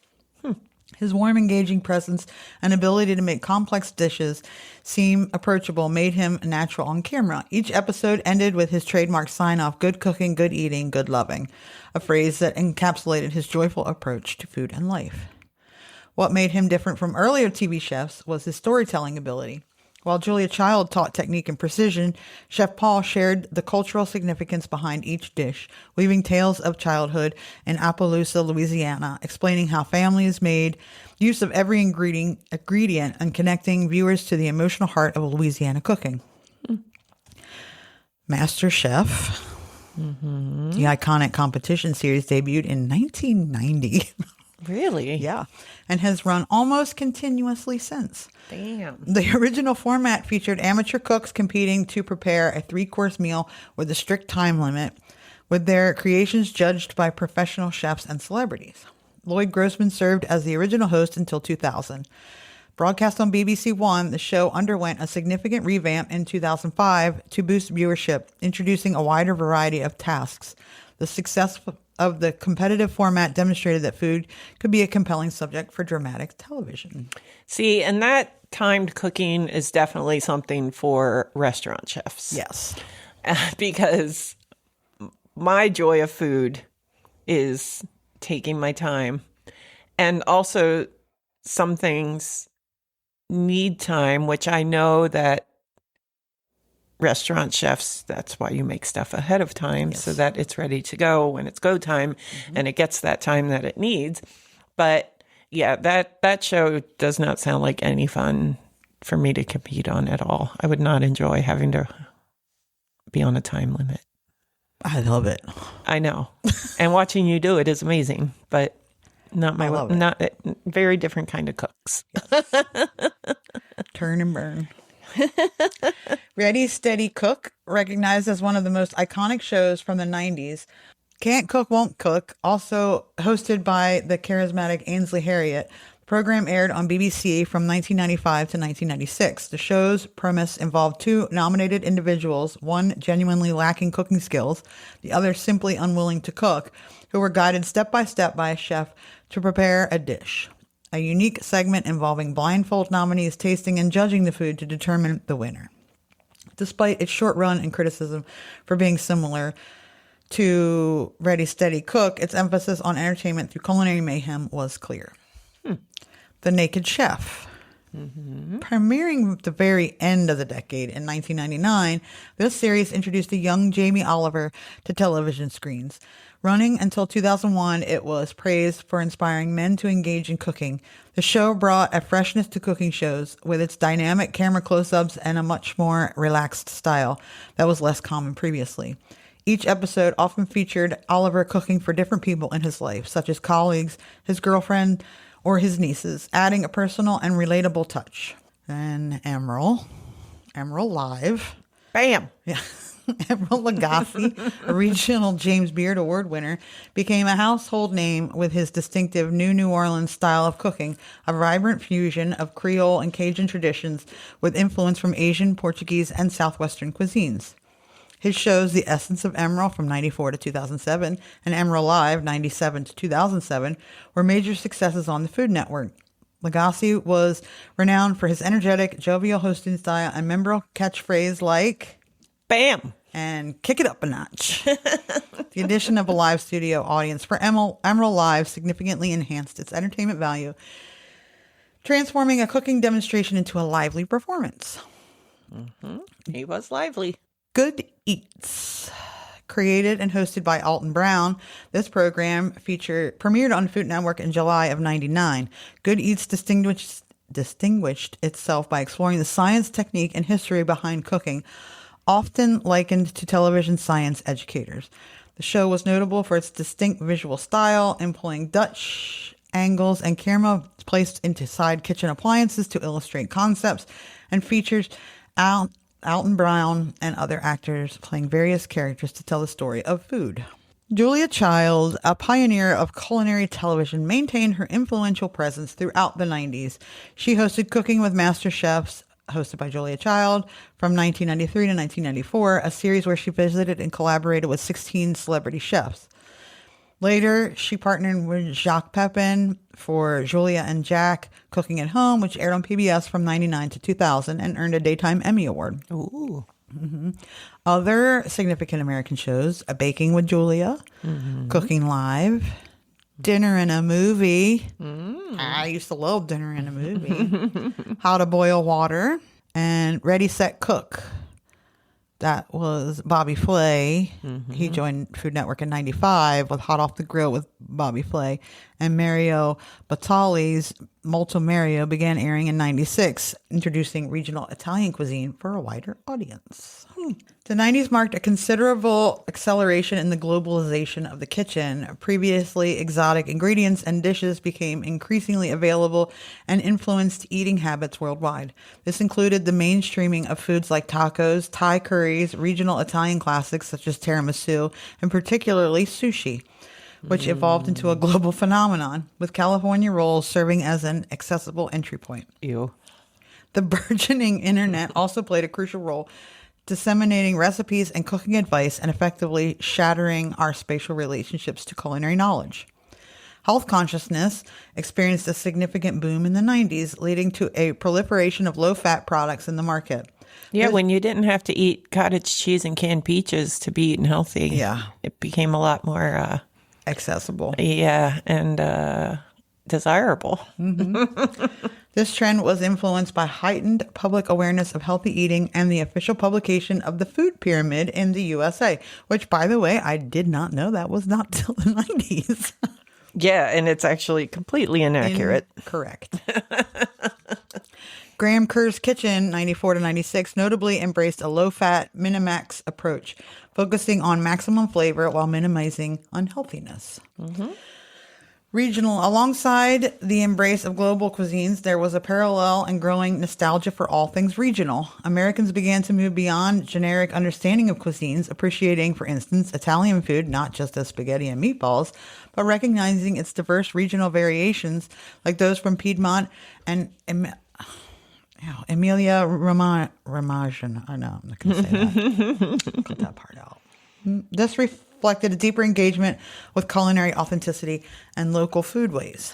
His warm, engaging presence and ability to make complex dishes seem approachable made him a natural on camera. Each episode ended with his trademark sign-off, "Good cooking, good eating, good loving," a phrase that encapsulated his joyful approach to food and life. What made him different from earlier TV chefs was his storytelling ability. While Julia Child taught technique and precision, Chef Paul shared the cultural significance behind each dish, weaving tales of childhood in Appaloosa, Louisiana, explaining how families made use of every ingredient and connecting viewers to the emotional heart of Louisiana cooking. Master Chef, the iconic competition series, debuted in 1990.
Really?
Yeah. And has run almost continuously since.
Damn.
The original format featured amateur cooks competing to prepare a 3-course meal with a strict time limit, with their creations judged by professional chefs and celebrities. Lloyd Grossman served as the original host until 2000. Broadcast on BBC One, the show underwent a significant revamp in 2005 to boost viewership, introducing a wider variety of tasks. The success of the competitive format demonstrated that food could be a compelling subject for dramatic television.
See, and that timed cooking is definitely something for restaurant chefs.
Yes.
Because my joy of food is taking my time. And also some things need time, which I know that restaurant chefs, that's why you make stuff ahead of time, so that it's ready to go when it's go time, and it gets that time that it needs. But yeah, that show does not sound like any fun for me to compete on at all. I would not enjoy having to be on a time limit.
I love it.
I know. And watching you do it is amazing, but not my very different kind of cooks.
Turn and burn. Ready, Steady, Cook, recognized as one of the most iconic shows from the 90s, Can't Cook, Won't Cook, also hosted by the charismatic Ainsley Harriott. The program aired on BBC from 1995 to 1996. The show's premise involved two nominated individuals, one genuinely lacking cooking skills, the other simply unwilling to cook, who were guided step by step by a chef to prepare a dish. A unique segment involving blindfold nominees tasting and judging the food to determine the winner. Despite its short run and criticism for being similar to Ready, Steady, Cook, its emphasis on entertainment through culinary mayhem was clear. The Naked Chef. Premiering at the very end of the decade in 1999, this series introduced the young Jamie Oliver to television screens. Running until 2001, it was praised for inspiring men to engage in cooking. The show brought a freshness to cooking shows with its dynamic camera close-ups and a much more relaxed style that was less common previously. Each episode often featured Oliver cooking for different people in his life, such as colleagues, his girlfriend, or his nieces, adding a personal and relatable touch. Then Emerald Live.
Bam!
Yeah. Emerald Lagasse, a regional James Beard Award winner, became a household name with his distinctive New Orleans style of cooking, a vibrant fusion of Creole and Cajun traditions with influence from Asian, Portuguese, and Southwestern cuisines. His shows The Essence of Emerald from 94 to 2007 and Emerald Live 97 to 2007 were major successes on the Food Network. Lagasse was renowned for his energetic, jovial hosting style and memorable catchphrase like
Bam!
And kick it up a notch. The addition of a live studio audience for Emerald Live significantly enhanced its entertainment value, transforming a cooking demonstration into a lively performance.
He was lively.
Good Eats. Created and hosted by Alton Brown, this program premiered on Food Network in July of 99. Good Eats distinguished itself by exploring the science, technique, and history behind cooking, often likened to television science educators. The show was notable for its distinct visual style, employing Dutch angles and camera placed into side kitchen appliances to illustrate concepts, and features Alton Brown and other actors playing various characters to tell the story of food. Julia Child, a pioneer of culinary television, maintained her influential presence throughout the 90s. She hosted Cooking with Master Chefs, hosted by Julia Child, from 1993 to 1994, a series where she visited and collaborated with 16 celebrity chefs. Later, she partnered with Jacques Pepin for Julia and Jack Cooking at Home, which aired on PBS from 99 to 2000 and earned a Daytime Emmy Award.
Ooh.
Other significant American shows, A Baking with Julia, Cooking Live, Dinner in a Movie. I used to love Dinner in a Movie. How to Boil Water, and Ready, Set, Cook. That was Bobby Flay. He joined Food Network in 95 with Hot Off the Grill with Bobby Flay. And Mario Batali's Molto Mario began airing in 96, introducing regional Italian cuisine for a wider audience. The 90s marked a considerable acceleration in the globalization of the kitchen. Previously exotic ingredients and dishes became increasingly available and influenced eating habits worldwide. This included the mainstreaming of foods like tacos, Thai curries, regional Italian classics such as tiramisu, and particularly sushi, which evolved into a global phenomenon, with California rolls serving as an accessible entry point.
Ew.
The burgeoning internet also played a crucial role, disseminating recipes and cooking advice and effectively shattering our spatial relationships to culinary knowledge. Health consciousness experienced a significant boom in the 90s, leading to a proliferation of low-fat products in the market.
Yeah, when you didn't have to eat cottage cheese and canned peaches to be eating healthy.
Yeah.
It became a lot more
accessible.
Yeah, and desirable.
This trend was influenced by heightened public awareness of healthy eating and the official publication of the Food Pyramid in the USA, which, by the way, I did not know that was not till the 90s.
Yeah, and it's actually completely inaccurate.
Correct. Graham Kerr's Kitchen, 94 to 96, notably embraced a low-fat, Minimax approach, focusing on maximum flavor while minimizing unhealthiness. Regional. Alongside the embrace of global cuisines, there was a parallel and growing nostalgia for all things regional. Americans began to move beyond generic understanding of cuisines, appreciating, for instance, Italian food not just as spaghetti and meatballs, but recognizing its diverse regional variations, like those from Piedmont and Emilia Romagna. I know, I'm not going to say that. Cut that part out. This reflected a deeper engagement with culinary authenticity and local foodways.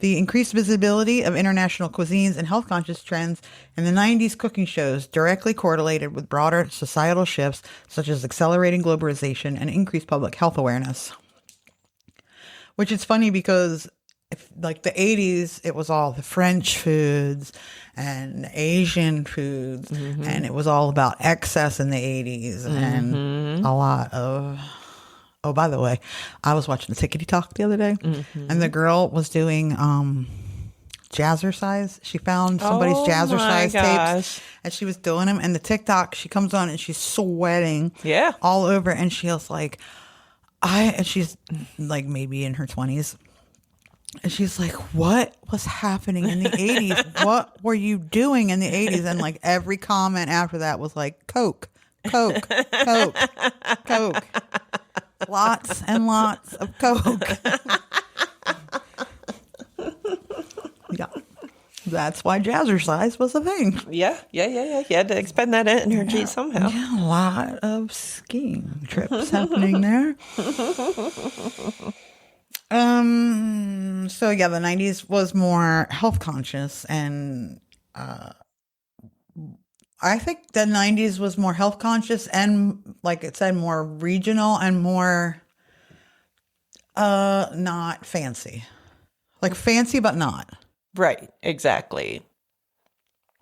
The increased visibility of international cuisines and health-conscious trends in the 90s cooking shows directly correlated with broader societal shifts, such as accelerating globalization and increased public health awareness. Which is funny because like the 80s, it was all the French foods and Asian foods, and it was all about excess in the 80s and a lot of... Oh, by the way, I was watching the Tickety Talk the other day, and the girl was doing jazzercise. She found somebody's jazzercise tapes, and she was doing them. And the TikTok, she comes on and she's sweating all over, and she was like, and she's like maybe in her 20s. And she's like, what was happening in the 80s? What were you doing in the 80s? And like every comment after that was like, Coke, Coke, Coke, Coke. Lots and lots of Coke. Yeah. That's why jazzercise was a thing.
Yeah. You had to expend that energy somehow.
Yeah, a lot of skiing trips happening there. So yeah, the 90s was more health conscious, and I think the 90s was more health conscious and, like it said, more regional and more not fancy. Like fancy but not.
Right, exactly.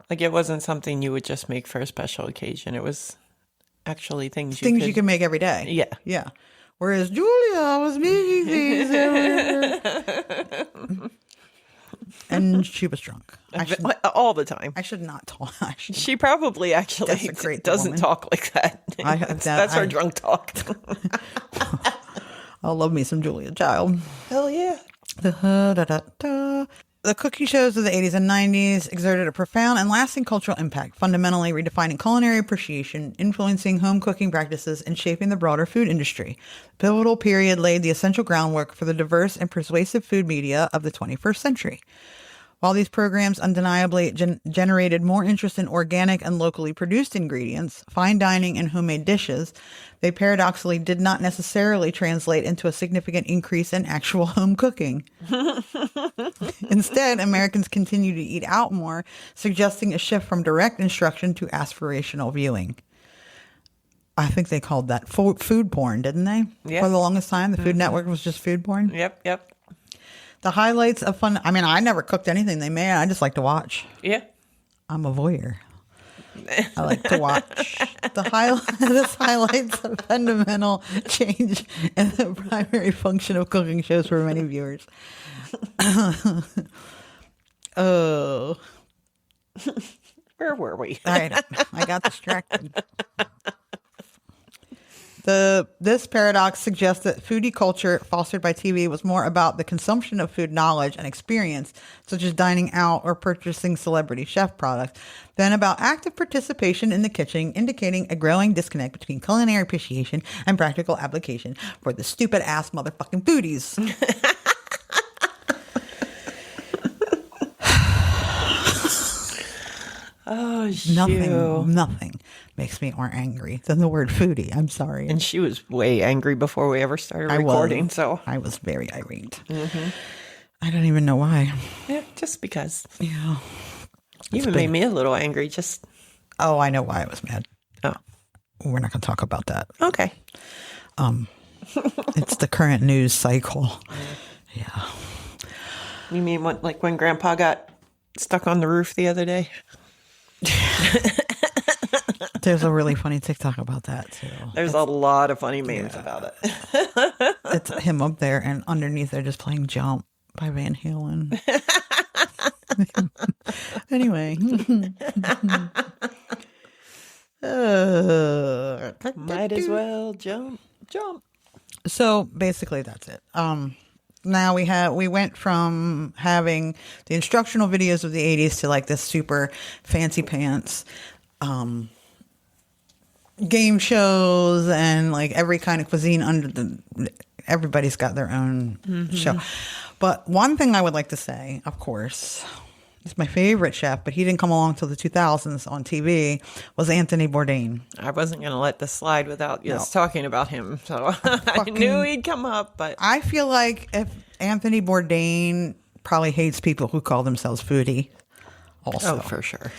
Like it wasn't something you would just make for a special occasion. It was actually things you
could make every day.
Yeah.
Yeah. Whereas Julia was making things and she was drunk.
All the time.
I should not talk.
She probably actually doesn't talk like that. That's her drunk talk.
I love me some Julia Child.
Hell yeah.
The cooking shows of the 80s and 90s exerted a profound and lasting cultural impact, fundamentally redefining culinary appreciation, influencing home cooking practices, and shaping the broader food industry. The pivotal period laid the essential groundwork for the diverse and persuasive food media of the 21st century. While these programs undeniably generated more interest in organic and locally produced ingredients, fine dining, and homemade dishes, they paradoxically did not necessarily translate into a significant increase in actual home cooking. Instead, Americans continue to eat out more, suggesting a shift from direct instruction to aspirational viewing. I think they called that food porn, didn't they?
Yeah.
For the longest time, the Food Network was just food porn.
Yep.
The highlights of fun. I mean, I never cooked anything they made. I just like to watch.
Yeah.
I'm a voyeur. I like to watch. This highlights a fundamental change in the primary function of cooking shows for many viewers. Oh.
Where were we?
I got distracted. This paradox suggests that foodie culture fostered by TV was more about the consumption of food knowledge and experience, such as dining out or purchasing celebrity chef products, than about active participation in the kitchen, indicating a growing disconnect between culinary appreciation and practical application for the stupid ass motherfucking foodies.
Oh, shoot.
Nothing makes me more angry than the word foodie. I'm sorry.
And she was way angry before we ever started recording. So
I was very irate. I don't even know why.
Yeah, just because.
Yeah.
You even made me a little angry.
Oh, I know why I was mad.
Oh.
We're not going to talk about that.
Okay.
It's the current news cycle. Yeah.
You mean when Grandpa got stuck on the roof the other day?
There's a really funny TikTok about that too.
There's a lot of funny memes about it.
It's him up there, and underneath they're just playing "Jump" by Van Halen. Anyway,
might as well jump.
So basically, that's it. Now we went from having the instructional videos of the 80s to like this super fancy pants game shows and like every kind of cuisine everybody's got their own show. But one thing I would like to say, of course, is my favorite chef, but he didn't come along till the 2000s on TV, was Anthony Bourdain.
I wasn't going to let this slide without just talking about him. So I knew he'd come up, but
I feel like if Anthony Bourdain probably hates people who call themselves foodie also.
oh, for sure.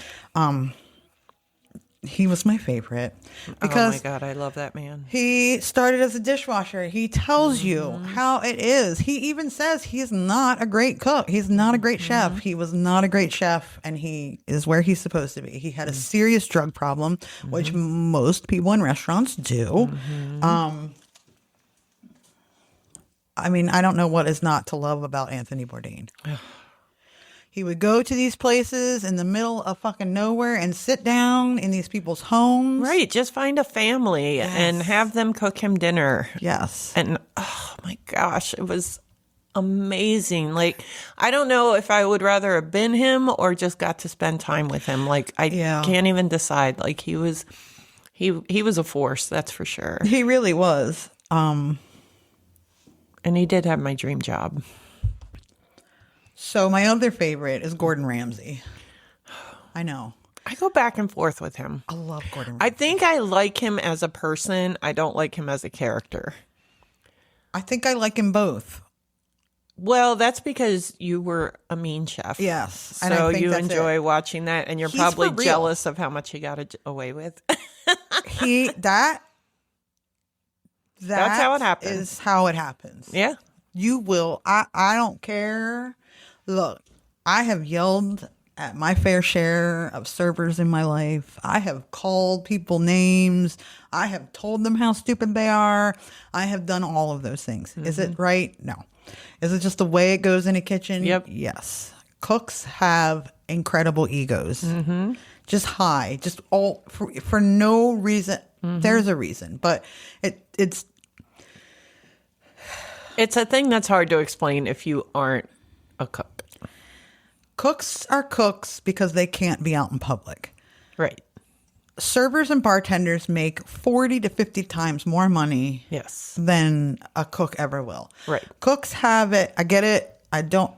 He was my favorite because
oh my God, I love that man.
he started as a dishwasher. He tells you how it is. He even says he's not a great cook. He's not a great chef. He was not a great chef, and he is where he's supposed to be. He had a serious drug problem, which most people in restaurants do. I mean, I don't know what is not to love about Anthony Bourdain. He would go to these places in the middle of fucking nowhere and sit down in these people's homes.
Right. Just find a family and have them cook him dinner.
Yes.
And oh my gosh, it was amazing. Like, I don't know if I would rather have been him or just got to spend time with him. Like, I can't even decide. Like, he was a force, that's for sure.
He really was.
And he did have my dream job.
So my other favorite is Gordon Ramsay. I know.
I go back and forth with him.
I love Gordon Ramsay.
I think I like him as a person. I don't like him as a character.
I think I like him both.
Well, that's because you were a mean chef.
Yes.
So
and I think
you
that's
enjoy watching that, and you're
He's
probably
for real.
jealous of how much he got away with.
That's
how it happens.
Is how it happens.
Yeah.
You will. I don't care. Look, I have yelled at my fair share of servers in my life. I have called people names. I have told them how stupid they are. I have done all of those things. Is it right? No. Is it just the way it goes in a kitchen?
Yep.
Yes. Cooks have incredible egos. Just high. Just all for no reason. There's a reason, but it's
a thing that's hard to explain if you aren't a cook.
Cooks are cooks because they can't be out in public.
Right.
Servers and bartenders make 40 to 50 times more money
Yes.
than a cook ever will.
Right.
Cooks have it. I get it. I don't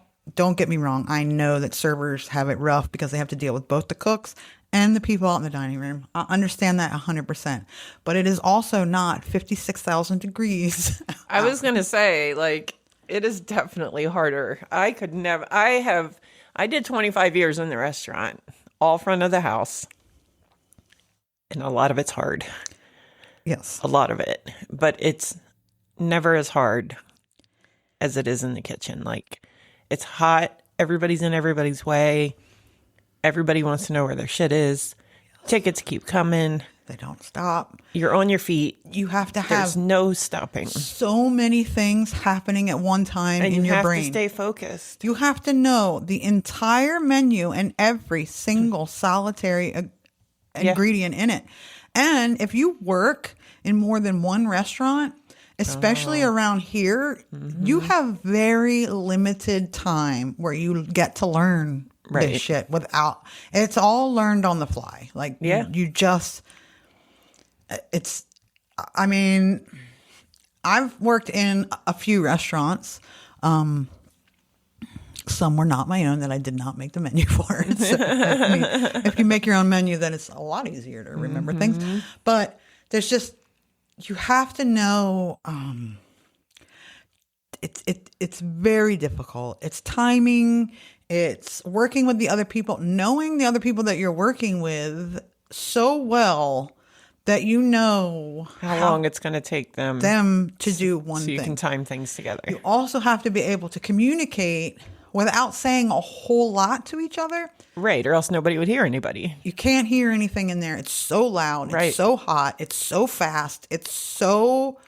get me wrong. I know that servers have it rough because they have to deal with both the cooks and the people out in the dining room. I understand that 100%. But it is also not 56,000 degrees.
I was going to say, like, it is definitely harder. I could never. I did 25 years in the restaurant, all front of the house. And a lot of it's hard.
Yes.
A lot of it. But it's never as hard as it is in the kitchen. Like, it's hot. Everybody's in everybody's way. Everybody wants to know where their shit is. Tickets keep coming.
They don't stop.
You're on your feet.
You have to have
There's no stopping.
so many things happening at one time
And
in
you
your
have
brain.
to stay focused.
You have to know the entire menu and every single solitary ingredient in it. And if you work in more than one restaurant, especially around here, you have very limited time where you get to learn this shit without. It's all learned on the fly. Like you just. I mean, I've worked in a few restaurants. Some were not my own that I did not make the menu for. So, I mean, if you make your own menu, then it's a lot easier to remember things. But there's just, you have to know, it's very difficult. It's timing. It's working with the other people, knowing the other people that you're working with so well that you know
how long it's going to take them
to do one thing.
So you can time things together.
You also have to be able to communicate without saying a whole lot to each other.
Right, or else nobody would hear anybody.
You can't hear anything in there. It's so loud.
Right.
It's so hot. It's so fast. It's so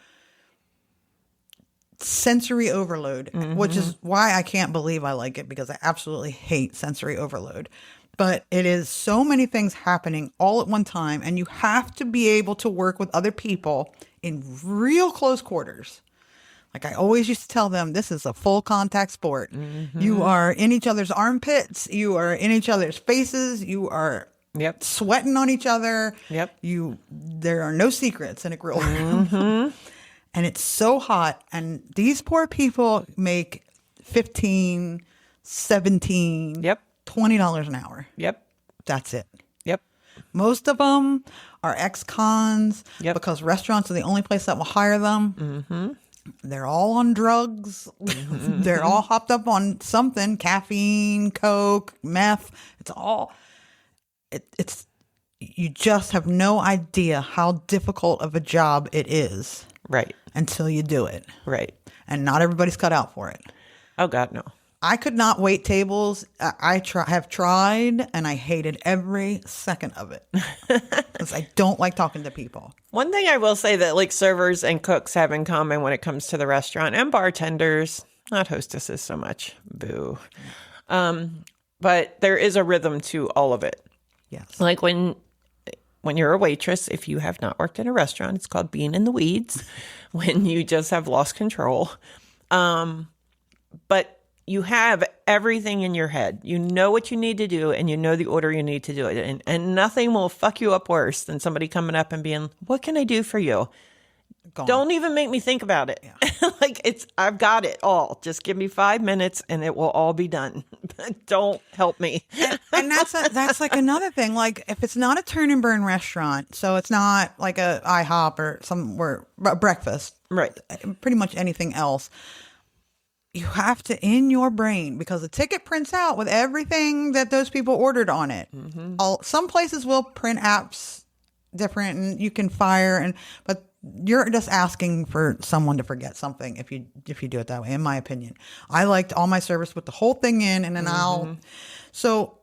sensory overload, which is why I can't believe I like it, because I absolutely hate sensory overload. But it is so many things happening all at one time, and you have to be able to work with other people in real close quarters. Like I always used to tell them, this is a full contact sport. You are in each other's armpits. You are in each other's faces. You are sweating on each other. There are no secrets in a grill room. And it's so hot. And these poor people make $15, $17, $20 an hour. That's it. Most of them are ex-cons because restaurants are the only place that will hire them. They're all on drugs. They're all hopped up on something, caffeine, coke, meth. It's all, it's, you just have no idea how difficult of a job it is.
Right.
Until you do it.
Right.
And not everybody's cut out for it.
Oh, God, no.
I could not wait tables. I have tried, and I hated every second of it because I don't like talking to people.
One thing I will say that like servers and cooks have in common when it comes to the restaurant, and bartenders, not hostesses so much, boo. But there is a rhythm to all of it.
Yes.
Like when you're a waitress, if you have not worked in a restaurant, it's called being in the weeds, when you just have lost control. But you have everything in your head. You know what you need to do, and you know the order you need to do it. And nothing will fuck you up worse than somebody coming up and being, what can I do for you?
Gone.
Don't even make me think about it. Yeah. I've got it all. Just give me 5 minutes and it will all be done. Don't help me.
And that's like another thing. Like if it's not a turn and burn restaurant, so it's not like a IHOP or somewhere breakfast,
right?
Pretty much anything else. You have to, in your brain, because the ticket prints out with everything that those people ordered on it. Some places will print apps different, and you can fire, but you're just asking for someone to forget something if you do it that way. In my opinion, I liked all my servers put the whole thing in, and then So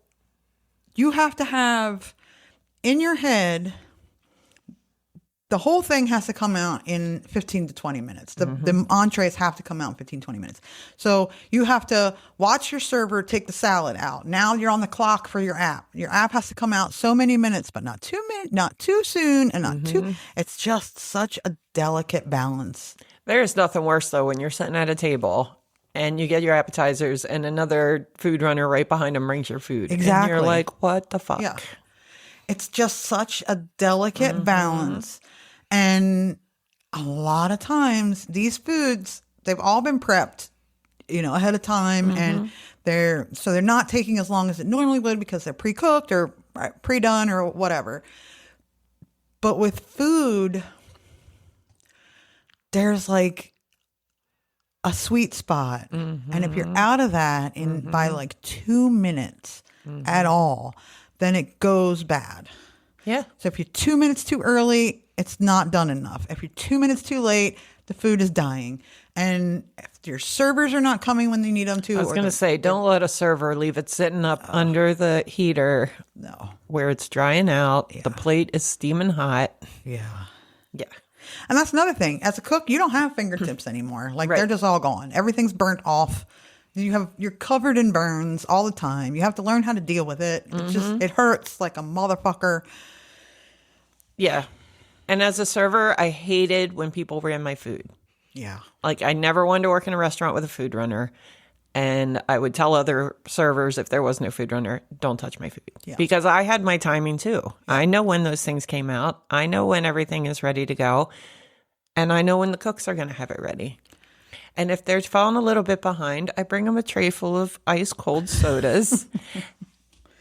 you have to have in your head. The whole thing has to come out in 15 to 20 minutes. The entrees have to come out in 15, 20 minutes. So you have to watch your server take the salad out. Now you're on the clock for your app. Your app has to come out so many minutes, but not too soon, and not too. It's just such a delicate balance.
There's nothing worse, though, when you're sitting at a table and you get your appetizers and another food runner right behind them brings your food.
Exactly.
And you're like, what the fuck?
Yeah. It's just such a delicate balance. And a lot of times these foods, they've all been prepped, ahead of time. And they're not taking as long as it normally would because they're pre-cooked or pre-done or whatever. But with food, there's like a sweet spot. And if you're out of that by like 2 minutes at all, then it goes bad.
Yeah.
So if you're 2 minutes too early, it's not done enough. If you're 2 minutes too late, the food is dying. And if your servers are not coming when you need them to.
I was going to say, don't let a server leave it sitting up under the heater.
No.
Where it's drying out. Yeah. The plate is steaming hot.
Yeah.
Yeah.
And that's another thing. As a cook, you don't have fingertips anymore. Like they're just all gone. Everything's burnt off. You're covered in burns all the time. You have to learn how to deal with it. It hurts like a motherfucker.
Yeah. And as a server, I hated when people ran my food.
Yeah.
Like I never wanted to work in a restaurant with a food runner. And I would tell other servers if there was no food runner, don't touch my food. Yeah. Because I had my timing too. Yeah. I know when those things came out. I know when everything is ready to go. And I know when the cooks are going to have it ready. And if they're falling a little bit behind, I bring them a tray full of ice cold sodas.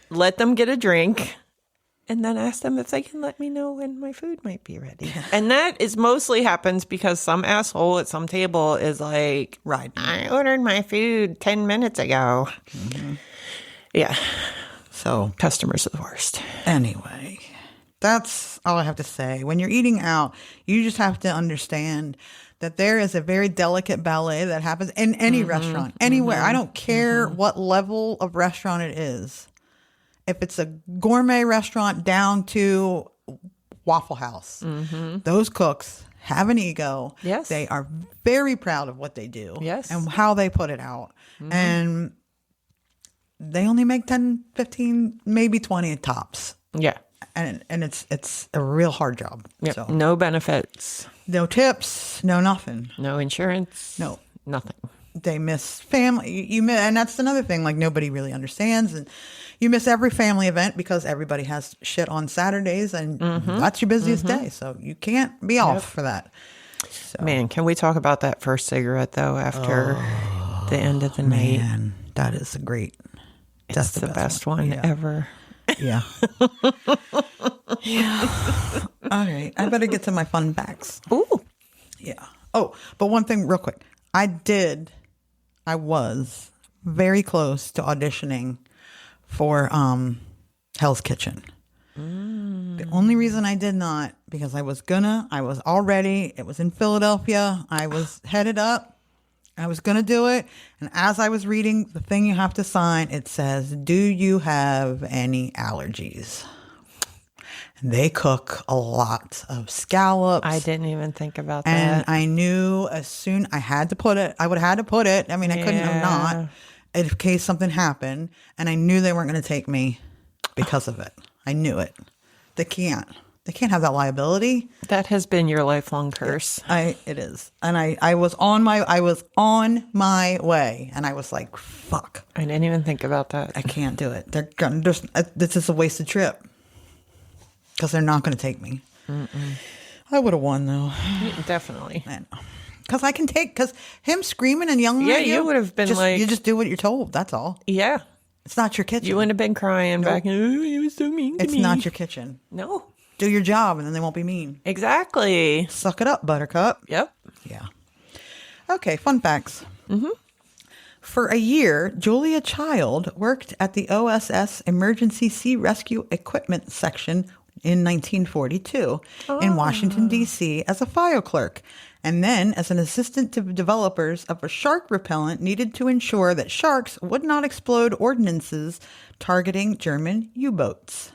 Let them get a drink. And then ask them if they can let me know when my food might be ready. And that is mostly happens because some asshole at some table is like,
right,
I ordered my food 10 minutes ago. Yeah. So customers are the worst.
Anyway, that's all I have to say. When you're eating out, you just have to understand that there is a very delicate ballet that happens in any restaurant, anywhere. I don't care what level of restaurant it is. If it's a gourmet restaurant down to Waffle House, those cooks have an ego.
Yes.
They are very proud of what they do.
Yes.
And how they put it out. And they only make 10, 15, maybe 20 tops.
Yeah.
and it's a real hard job.
Yep.
So
No benefits,
no tips, no nothing.
no insurance,
No.
nothing.
They miss family. You miss, and that's another thing. Like nobody really understands, and you miss every family event because everybody has shit on Saturdays, and that's your busiest day. So you can't be off for that. So,
Man, can we talk about that first cigarette though after the end of the night?
man, that is a great.
It's the best one ever.
Yeah. Yeah. All right. I better get to my fun facts.
Ooh.
Yeah. Oh, but one thing real quick. I was very close to auditioning for Hell's Kitchen. The only reason I did not, because I was all ready. It was in Philadelphia. I was headed up. I was going to do it. And as I was reading the thing you have to sign, it says, "Do you have any allergies?" And they cook a lot of scallops.
I didn't even think about
And
that.
I knew as soon I had to put it, I would have had to put it. I mean, I couldn't have not in case something happened. And I knew they weren't going to take me because of it. I knew it. They can't have that liability.
That has been your lifelong curse.
It is. And I was on my way, and I was like, fuck,
I didn't even think about that.
I can't do it. They're going to this is a wasted trip because they're not going to take me. I would have won though.
Definitely.
Because him screaming and yelling at you.
You would have been
you just do what you're told. That's all.
Yeah.
It's not your kitchen.
You wouldn't have been crying back. Oh, he was so mean to
It's
me.
not your kitchen.
No.
Do your job and then they won't be mean.
Exactly.
Suck it up, Buttercup.
Yep.
Yeah. Okay, fun facts. For a year, Julia Child worked at the OSS Emergency Sea Rescue Equipment Section in 1942 in Washington, D.C. as a file clerk, and then as an assistant to developers of a shark repellent needed to ensure that sharks would not explode ordnances targeting German U-boats.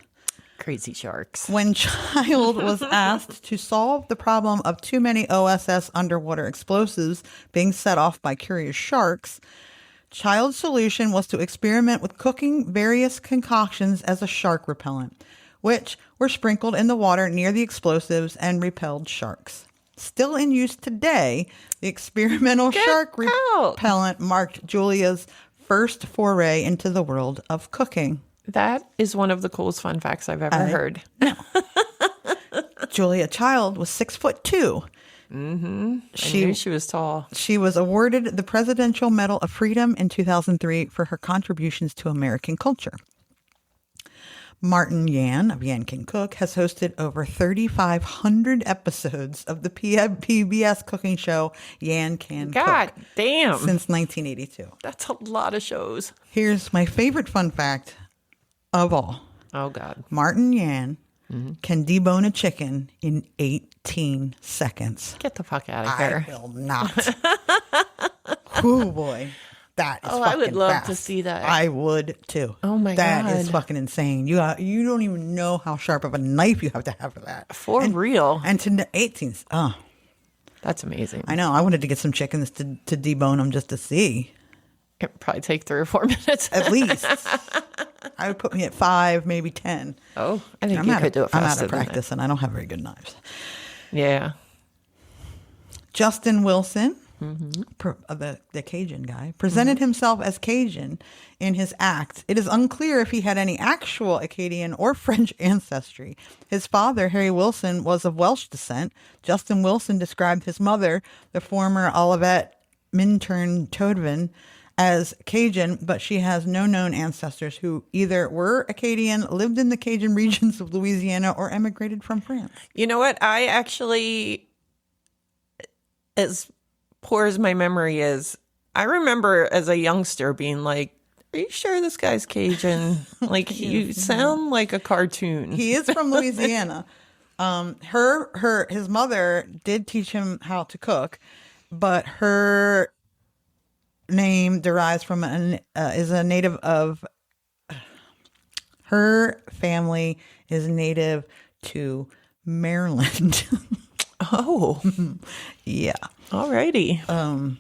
Crazy sharks.
When Child was asked to solve the problem of too many OSS underwater explosives being set off by curious sharks, Child's solution was to experiment with cooking various concoctions as a shark repellent, which were sprinkled in the water near the explosives and repelled sharks. Still in use today, the experimental shark repellent marked Julia's first foray into the world of cooking.
That is one of the coolest fun facts I've ever heard.
Julia Child was 6'2".
I knew she was tall.
She was awarded the Presidential Medal of Freedom in 2003 for her contributions to American culture. Martin Yan of Yan Can Cook has hosted over 3,500 episodes of the PBS cooking show Yan Can
God
Cook
damn.
since 1982.
That's a lot of shows.
Here's my favorite fun fact of all.
Oh, God.
Martin Yan can debone a chicken in 18 seconds.
Get the fuck out of here.
I will not. Oh, boy. That is fucking
I would love
fast.
to see that.
I would too.
Oh my
That is
God.
fucking insane. You don't even know how sharp of a knife you have to have for that.
For real.
And to 18. Oh,
That's amazing.
I know. I wanted to get some chickens to debone them just to see.
It would probably take 3 or 4 minutes.
At least. I would put me at 5, maybe 10.
Oh, I think you could do it faster
I'm out of
than
practice and I don't have very good knives.
that. Yeah.
Justin Wilson, the Cajun guy, presented himself as Cajun in his act. It is unclear if he had any actual Acadian or French ancestry. His father, Harry Wilson, was of Welsh descent. Justin Wilson described his mother, the former Olivette Minturn Todvin, as Cajun, but she has no known ancestors who either were Acadian, lived in the Cajun regions of Louisiana, or emigrated from France.
You know what? I actually, as poor as my memory is, I remember as a youngster being like, are you sure this guy's Cajun? Like, you sound like a cartoon.
He is from Louisiana. His mother did teach him how to cook, but her name derives from is a native of, her family is native to Maryland.
Oh,
Yeah.
alrighty.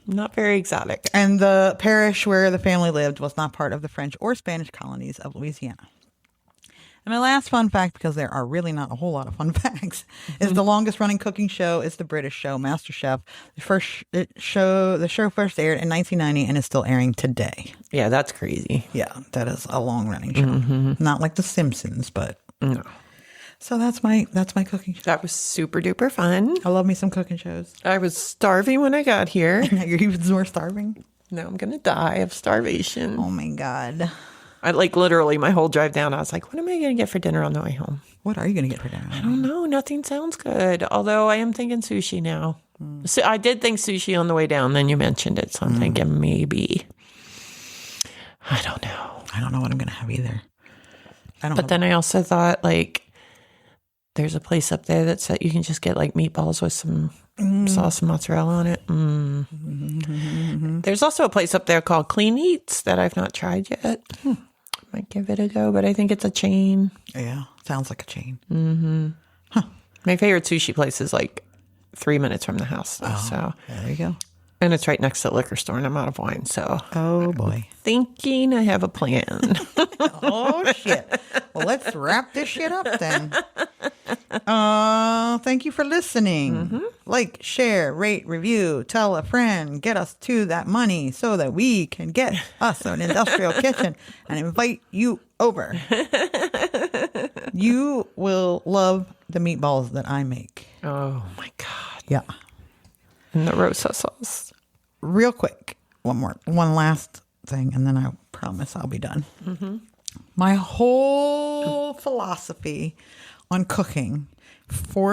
Not very exotic.
And the parish where the family lived was not part of the French or Spanish colonies of Louisiana. And my last fun fact, because there are really not a whole lot of fun facts, is the longest running cooking show is the British show MasterChef. The show first aired in 1990 and is still airing today.
Yeah, that's crazy.
Yeah, that is a long running show. Not like The Simpsons, but
No.
So that's my cooking show.
That was super duper fun.
I love me some cooking shows.
I was starving when I got here.
You're even more starving.
Now I'm going to die of starvation.
Oh my God.
I literally my whole drive down, I was like, what am I going to get for dinner on the way home?
What are you going to get for dinner?
I don't know. Nothing sounds good. Although I am thinking sushi now. So I did think sushi on the way down. Then you mentioned it. So I'm thinking maybe. I don't know.
I don't know what I'm going to have either.
But then I also thought there's a place up there that said you can just get meatballs with some sauce and mozzarella on it. There's also a place up there called Clean Eats that I've not tried yet. Might give it a go, but I think it's a chain.
Yeah, sounds like a chain.
My favorite sushi place is 3 minutes from the house. So
There you go.
and it's right next to the liquor store, and I'm out of wine. So
Oh boy.
thinking I have a plan.
Oh shit. Well, let's wrap this shit up then. Thank you for listening. Like, share, rate, review, tell a friend, get us to that money so that we can get us an industrial kitchen and invite you over. You will love the meatballs that I make.
Oh my God.
Yeah.
And the rosa sauce.
Real quick, one last thing, and then I promise I'll be done. My whole philosophy on cooking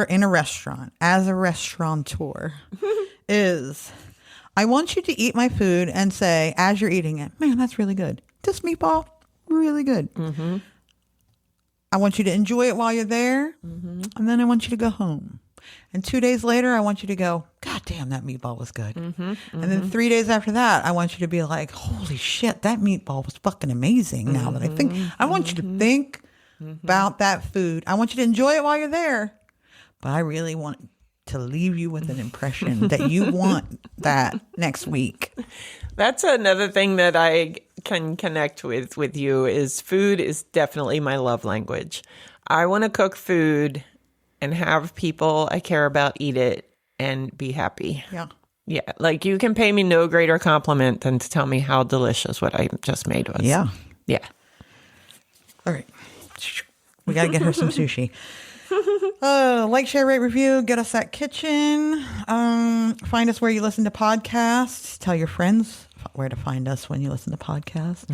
in a restaurant, as a restaurateur, is I want you to eat my food and say, as you're eating it, man, that's really good. This meatball, really good. I want you to enjoy it while you're there, and then I want you to go home. And 2 days later, I want you to go, God damn, that meatball was good. And then 3 days after that, I want you to be like, holy shit, that meatball was fucking amazing. Now that I think, I want you to think about that food. I want you to enjoy it while you're there. But I really want to leave you with an impression that you want that next week.
That's another thing that I can connect with you is food is definitely my love language. I want to cook food and have people I care about eat it and be happy.
Yeah.
Yeah. Like you can pay me no greater compliment than to tell me how delicious what I just made was.
Yeah.
Yeah.
All right. We got to get her some sushi. Like, share, rate, review. Get us that kitchen. Find us where you listen to podcasts. Tell your friends where to find us when you listen to podcasts.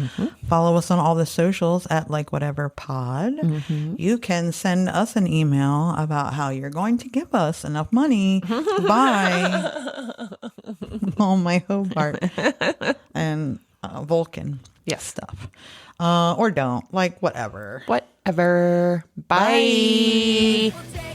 Follow us on all the socials at Like Whatever Pod. You can send us an email about how you're going to give us enough money to buy all my Hobart and Vulcan stuff. Or don't. Like, whatever.
Whatever. Bye.
Potato